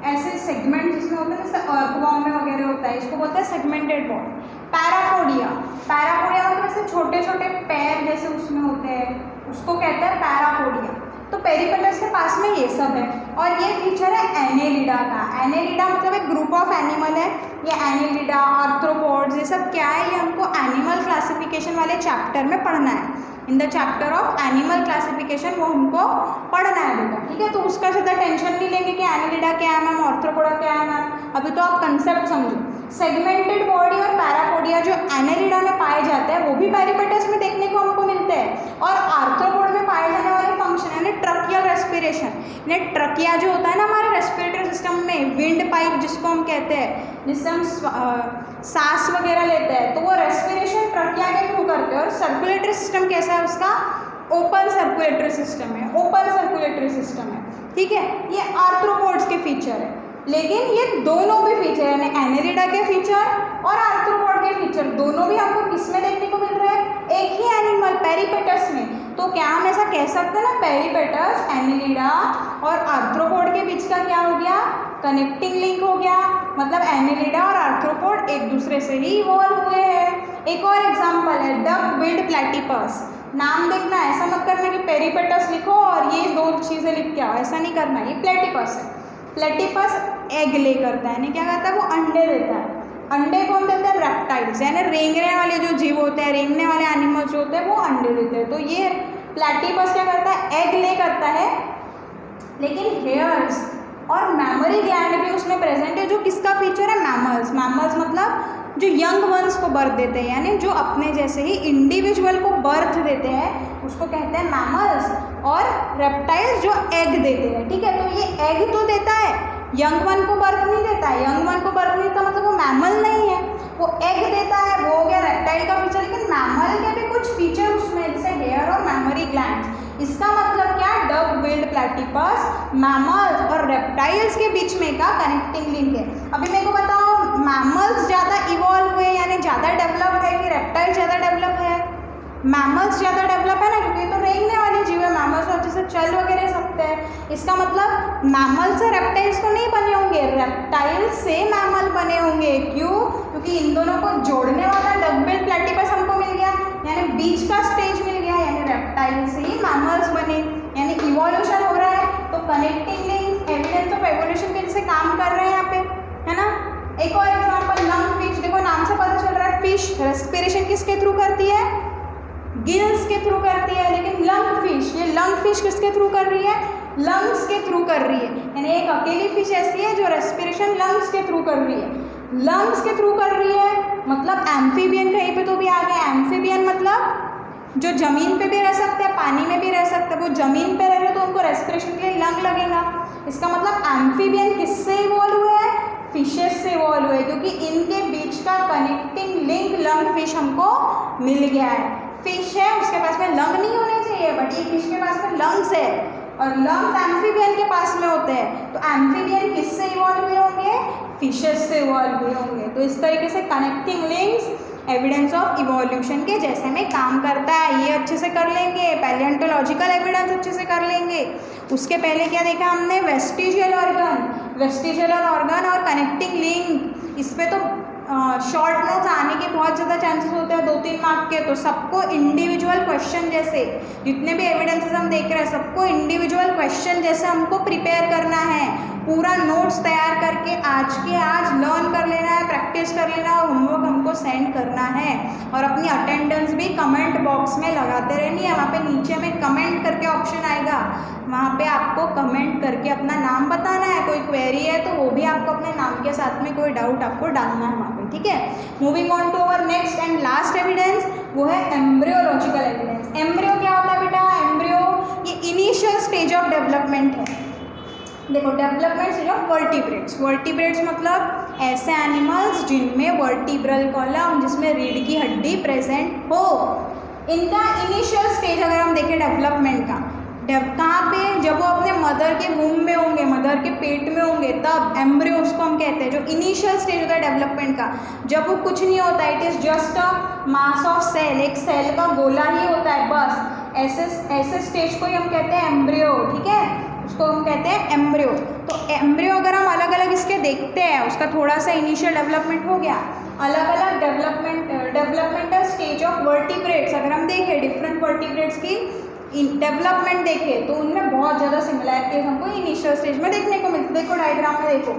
ऐसे सेगमेंट जिसमें होते हैं, जैसे अर्थवॉर्म में वगैरह होता है, इसको बोलते हैं सेगमेंटेड बॉडी। पैरापोडिया, पैरापोडिया मतलब ऐसे छोटे छोटे पैर जैसे उसमें होते हैं, उसको कहते हैं पैरापोडिया। तो पेरिपेटस के पास में ये सब है। और ये फीचर है एनेलिडा का। एनेलिडा मतलब एक ग्रुप ऑफ एनिमल है। ये एनेलिडा, आर्थ्रोपोड्स, ये सब क्या है, ये हमको एनिमल क्लासिफिकेशन वाले चैप्टर में पढ़ना है। In the chapter of animal classification वो हमको पढ़ना है बेटा, ठीक है। तो उसका ज़्यादा टेंशन नहीं लेंगे कि एनेलिडा क्या है मैम, आर्थ्रोपोडा क्या है मैम, अभी तो आप कंसेप्ट समझो। सेगमेंटेड बॉडी और पैरापोडिया जो एनेलिडा में पाए जाते हैं वो भी पेरिपेटस में देखने को हमको मिलते हैं। और आर्थ्रोपोड में पाए जाने वाले फंक्शन यानी ट्रकियल रेस्पिरेशन, यानी ट्रकिया जो होता है ना हमारे रेस्पिरेटरी सिस्टम में, विंड पाइप जिसको हम कहते हैं, जिससे हम सांस वगैरह लेते हैं, तो वो रेस्पिरेशन ट्रकिया के थ्रू करते हैं। और सर्कुलेटरी सिस्टम कैसा है उसका, ओपन सर्कुलेटरी सिस्टम है, ओपन सर्कुलेटरी सिस्टम है, ठीक है। ये आर्थ्रोपोड्स के फीचर है। लेकिन ये दोनों भी फीचर यानी एनेलिडा के फीचर और आर्थ्रोपोड के फीचर दोनों भी हमको किस में देखने को मिल रहे हैं, एक ही एनिमल पेरिपेटस में। तो क्या हम ऐसा कह सकते हैं ना, पेरिपेटस एनेलिडा और आर्थ्रोपोड के बीच का क्या हो गया, कनेक्टिंग लिंक हो गया। मतलब एनेलिडा और आर्थ्रोपोड एक दूसरे से ही इवॉल्व हुए हैं। एक और एग्जांपल है डक बिल्ड प्लेटिपस। नाम देखना, ऐसा मत करना कि पेरिपेटस लिखो और ये दो चीज़ें लिख के आओ, ऐसा नहीं करना। ये प्लेटिपस है। प्लेटिपस एग ले करता है, यानी क्या करता है, वो अंडे देता है। अंडे कौन देते हैं, रेप्टाइल्स, यानी रेंगने वाले जो जीव होते हैं, रेंगने वाले एनिमल्स जो होते हैं वो अंडे देते हैं। तो ये प्लेटिपस क्या करता है, एग ले करता है। लेकिन हेयर्स और मैमरी ग्लैंड भी उसमें प्रेजेंट है, जो किसका फीचर है, मैमल्स। मैमल्स मतलब जो यंग वंस को बर्थ देते हैं, यानी जो अपने जैसे ही इंडिविजुअल को बर्थ देते हैं उसको कहते हैं मैमल्स। और रेप्टाइल्स जो एग देते हैं, ठीक है। तो ये एग तो देता है, यंग वन को बर्थ नहीं देता है। यंग वन को बर्थ नहीं देता मतलब वो मैमल नहीं है, वो एग देता है, वो हो गया रेप्टाइल का फीचर। लेकिन मैमल के भी कुछ फीचर उसमें, जैसे हेयर और मैमरी ग्लैंड्स। इसका मतलब क्या, डक बिल्ड प्लेटिपस मैमल्स और रेप्टाइल्स के बीच में का कनेक्टिंग लिंक है। अभी मेरे को बताओ, मैमल्स ज़्यादा इवॉल्व हुए यानी ज़्यादा डेवलप है कि रेप्टाइल ज़्यादा डेवलप है, मैमल्स ज़्यादा डेवलप है ना, क्योंकि तो रेंगने वाले जीव है, मैमल्स तो अच्छे से चल वगैरह सकते हैं। इसका मतलब मैमल से रेप्टाइल्स तो नहीं बने होंगे, रेप्टाइल से मैमल बने होंगे। क्यों? क्योंकि इन दोनों को जोड़ने वाला डक बिल्ड प्लेटिपस हमको मिल गया, यानी बीच का स्टेज मिल गया, यानी रेप्टाइल से ही मैमल्स बने, यानी इवोल्यूशन हो रहा है। तो connecting links evidence of evolution के जैसे काम कर रहे हैं यहाँ पे, है ना। एक और एग्जांपल लंग फिश, देखो नाम से पता चल रहा है फिश रेस्पिरेशन किसके थ्रू करती है, गिल्स के थ्रू करती है। लेकिन लंग फिश, ये लंग फिश किसके थ्रू कर रही है, लंग्स के थ्रू कर रही है। यानी एक अकेली फिश ऐसी है जो रेस्पिरेशन लंग्स के थ्रू कर रही है, लंग्स के थ्रू कर रही है। मतलब एम्फीबियन कहीं पे तो भी आ गया। एम्फीबियन मतलब जो ज़मीन पे भी रह सकते हैं, पानी में भी रह सकते हैं। वो ज़मीन पे रह रहे तो उनको रेस्पिरेशन के लिए लंग लगेगा। इसका मतलब एम्फीबियन किससे इवॉल्व हुए हैं, फिशेस से इवॉल्व हुए, क्योंकि इनके बीच का कनेक्टिंग लिंक लंग फिश हमको मिल गया है। फिश है उसके पास में लंग नहीं होने चाहिए, बट ये फिश के पास में लंग्स है और लंग्स एम्फीबियन के पास में होते हैं। तो एम्फीबियन किससे इवॉल्व हुए होंगे, फिशेस से इवॉल्व हुए होंगे। तो इस तरीके से connecting links evidence of evolution के जैसे में काम करता है। ये अच्छे से कर लेंगे, पैलियोंटोलॉजिकल एविडेंस अच्छे से कर लेंगे। उसके पहले क्या देखा हमने, वेस्टिजियल ऑर्गन, वेस्टिजियल ऑर्गन और कनेक्टिंग लिंक। इस पर तो शॉर्ट नोट्स आने के बहुत ज़्यादा चांसेस होते हैं, 2-3 मार्क के। तो सबको इंडिविजुअल क्वेश्चन जैसे, जितने भी एविडेंसेस हम देख रहे हैं सबको इंडिविजुअल क्वेश्चन जैसे हमको प्रिपेयर करना है। पूरा नोट्स तैयार करके आज के आज लर्न कर लेना है, प्रैक्टिस कर लेना है और होमवर्क हमको सेंड करना है। और अपनी अटेंडेंस भी कमेंट बॉक्स में लगाते रहनी है। वहाँ पे नीचे में कमेंट करके ऑप्शन आएगा, वहाँ पे आपको कमेंट करके अपना नाम बताना है। कोई क्वेरी है तो वो भी आपको अपने नाम के साथ में कोई डाउट आपको डालना है वहाँ पे, ठीक है। Moving on to our next and last evidence, वो है एम्ब्रियोलॉजिकल एविडेंस। एम्ब्रियो क्या होता है बेटा, एम्ब्रियो ये इनिशियल स्टेज ऑफ डेवलपमेंट है। देखो development stage of vertebrates, vertebrates मतलब ऐसे एनिमल्स जिनमें वर्टिब्रल कॉलम, जिसमें रीढ़ की हड्डी प्रेजेंट हो, इनका इनिशियल स्टेज अगर हम देखें डेवलपमेंट का, कहाँ पे, जब वो अपने मदर के वूम में होंगे, मदर के पेट में होंगे, तब एम्ब्रियो उसको हम कहते हैं। जो इनिशियल स्टेज होता है डेवलपमेंट का, जब वो कुछ नहीं होता, it is just a mass of cell, एक सेल का गोला ही होता है बस, ऐसे स्टेज को ही हम कहते हैं एम्ब्रियो, ठीक है। उसको हम कहते हैं एम्ब्रियो। तो एम्ब्रियो अगर हम अलग अलग इसके देखते हैं, उसका थोड़ा सा इनिशियल डेवलपमेंट हो गया, अलग अलग डेवलपमेंटल स्टेज ऑफ वर्टिब्रेट्स अगर हम देखें, डिफरेंट वर्टिब्रेट्स की डेवलपमेंट देखें तो उनमें बहुत ज़्यादा सिमिलैरिटीज हमको इनिशियल स्टेज में देखने को मिलती है। देखो डायग्राम में देखो,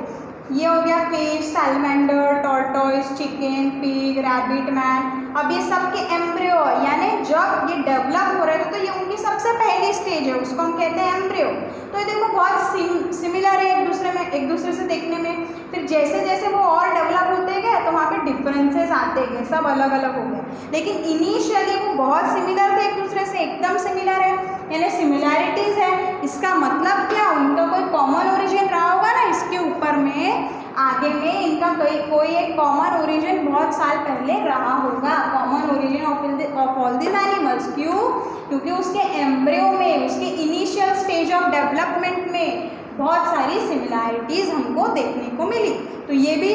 ये हो गया fish, salamander, tortoise, chicken, pig, rabbit, man. अब ये सब के एम्ब्रियो, यानी जब ये डेवलप हो रहे थे तो ये उनकी सबसे पहली स्टेज है, उसको हम कहते हैं एम्ब्रियो। तो ये देखो बहुत सिमिलर है एक दूसरे से देखने में। फिर जैसे जैसे वो और डेवलप होते गए तो वहाँ पे डिफरेंसेस आते गए, सब अलग अलग हो गए, लेकिन इनिशियली वो बहुत सिमिलर थे एक दूसरे से, एकदम सिमिलर है, यानी सिमिलैरिटीज़ है। इसका मतलब क्या, उनका कोई कॉमन ओरिजिन रहा होगा ना इसके ऊपर में, आगे में इनका कोई एक कॉमन ओरिजिन बहुत साल पहले रहा होगा, common origin of all this animals. क्यों? क्योंकि उसके एम्ब्रियो में, उसके इनिशियल स्टेज ऑफ डेवलपमेंट में बहुत सारी सिमिलैरिटीज़ हमको देखने को मिली। तो ये भी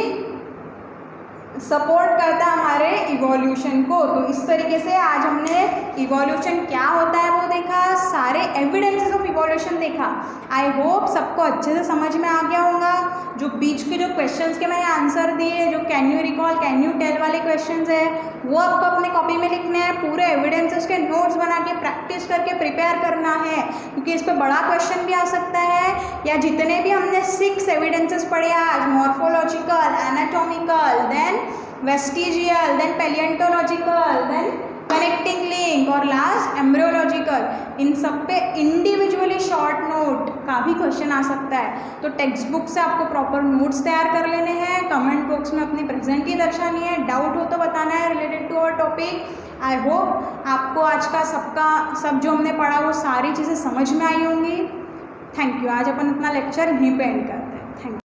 सपोर्ट करता है हमारे इवोल्यूशन को। तो इस तरीके से आज हमने इवोल्यूशन क्या होता है वो देखा, सारे एविडेंसेस ऑफ इवोल्यूशन देखा। आई होप सबको अच्छे से समझ में आ गया होगा। जो बीच के जो क्वेश्चंस के मैंने आंसर दिए, जो can you recall, can you tell वाले क्वेश्चंस है, वो आपको अपने कॉपी में लिखने हैं, पूरे एविडेंसेस के नोट्स बना के प्रैक्टिस करके प्रिपेयर करना है, क्योंकि इस पर बड़ा क्वेश्चन भी आ सकता है। या जितने भी हमने 6 एविडेंसेस पढ़े आज, morphological, anatomical, then vestigial, then palaeontological, then connecting link और लास्ट एम्ब्रियोलॉजिकल, इन सब पे इंडिविजुअली शॉर्ट नोट का भी क्वेश्चन आ सकता है। तो टेक्स्ट बुक से आपको प्रॉपर नोट्स तैयार कर लेने हैं, कमेंट बॉक्स में अपनी प्रेजेंटी दर्शानी है, डाउट हो तो बताना है related to our topic. I hope आपको आज का सब जो हमने पढ़ा वो सारी चीज़ें समझ में आई होंगी। Thank you. आज अपन अपना लेक्चर यहीं पे एंड करते हैं। Thank you.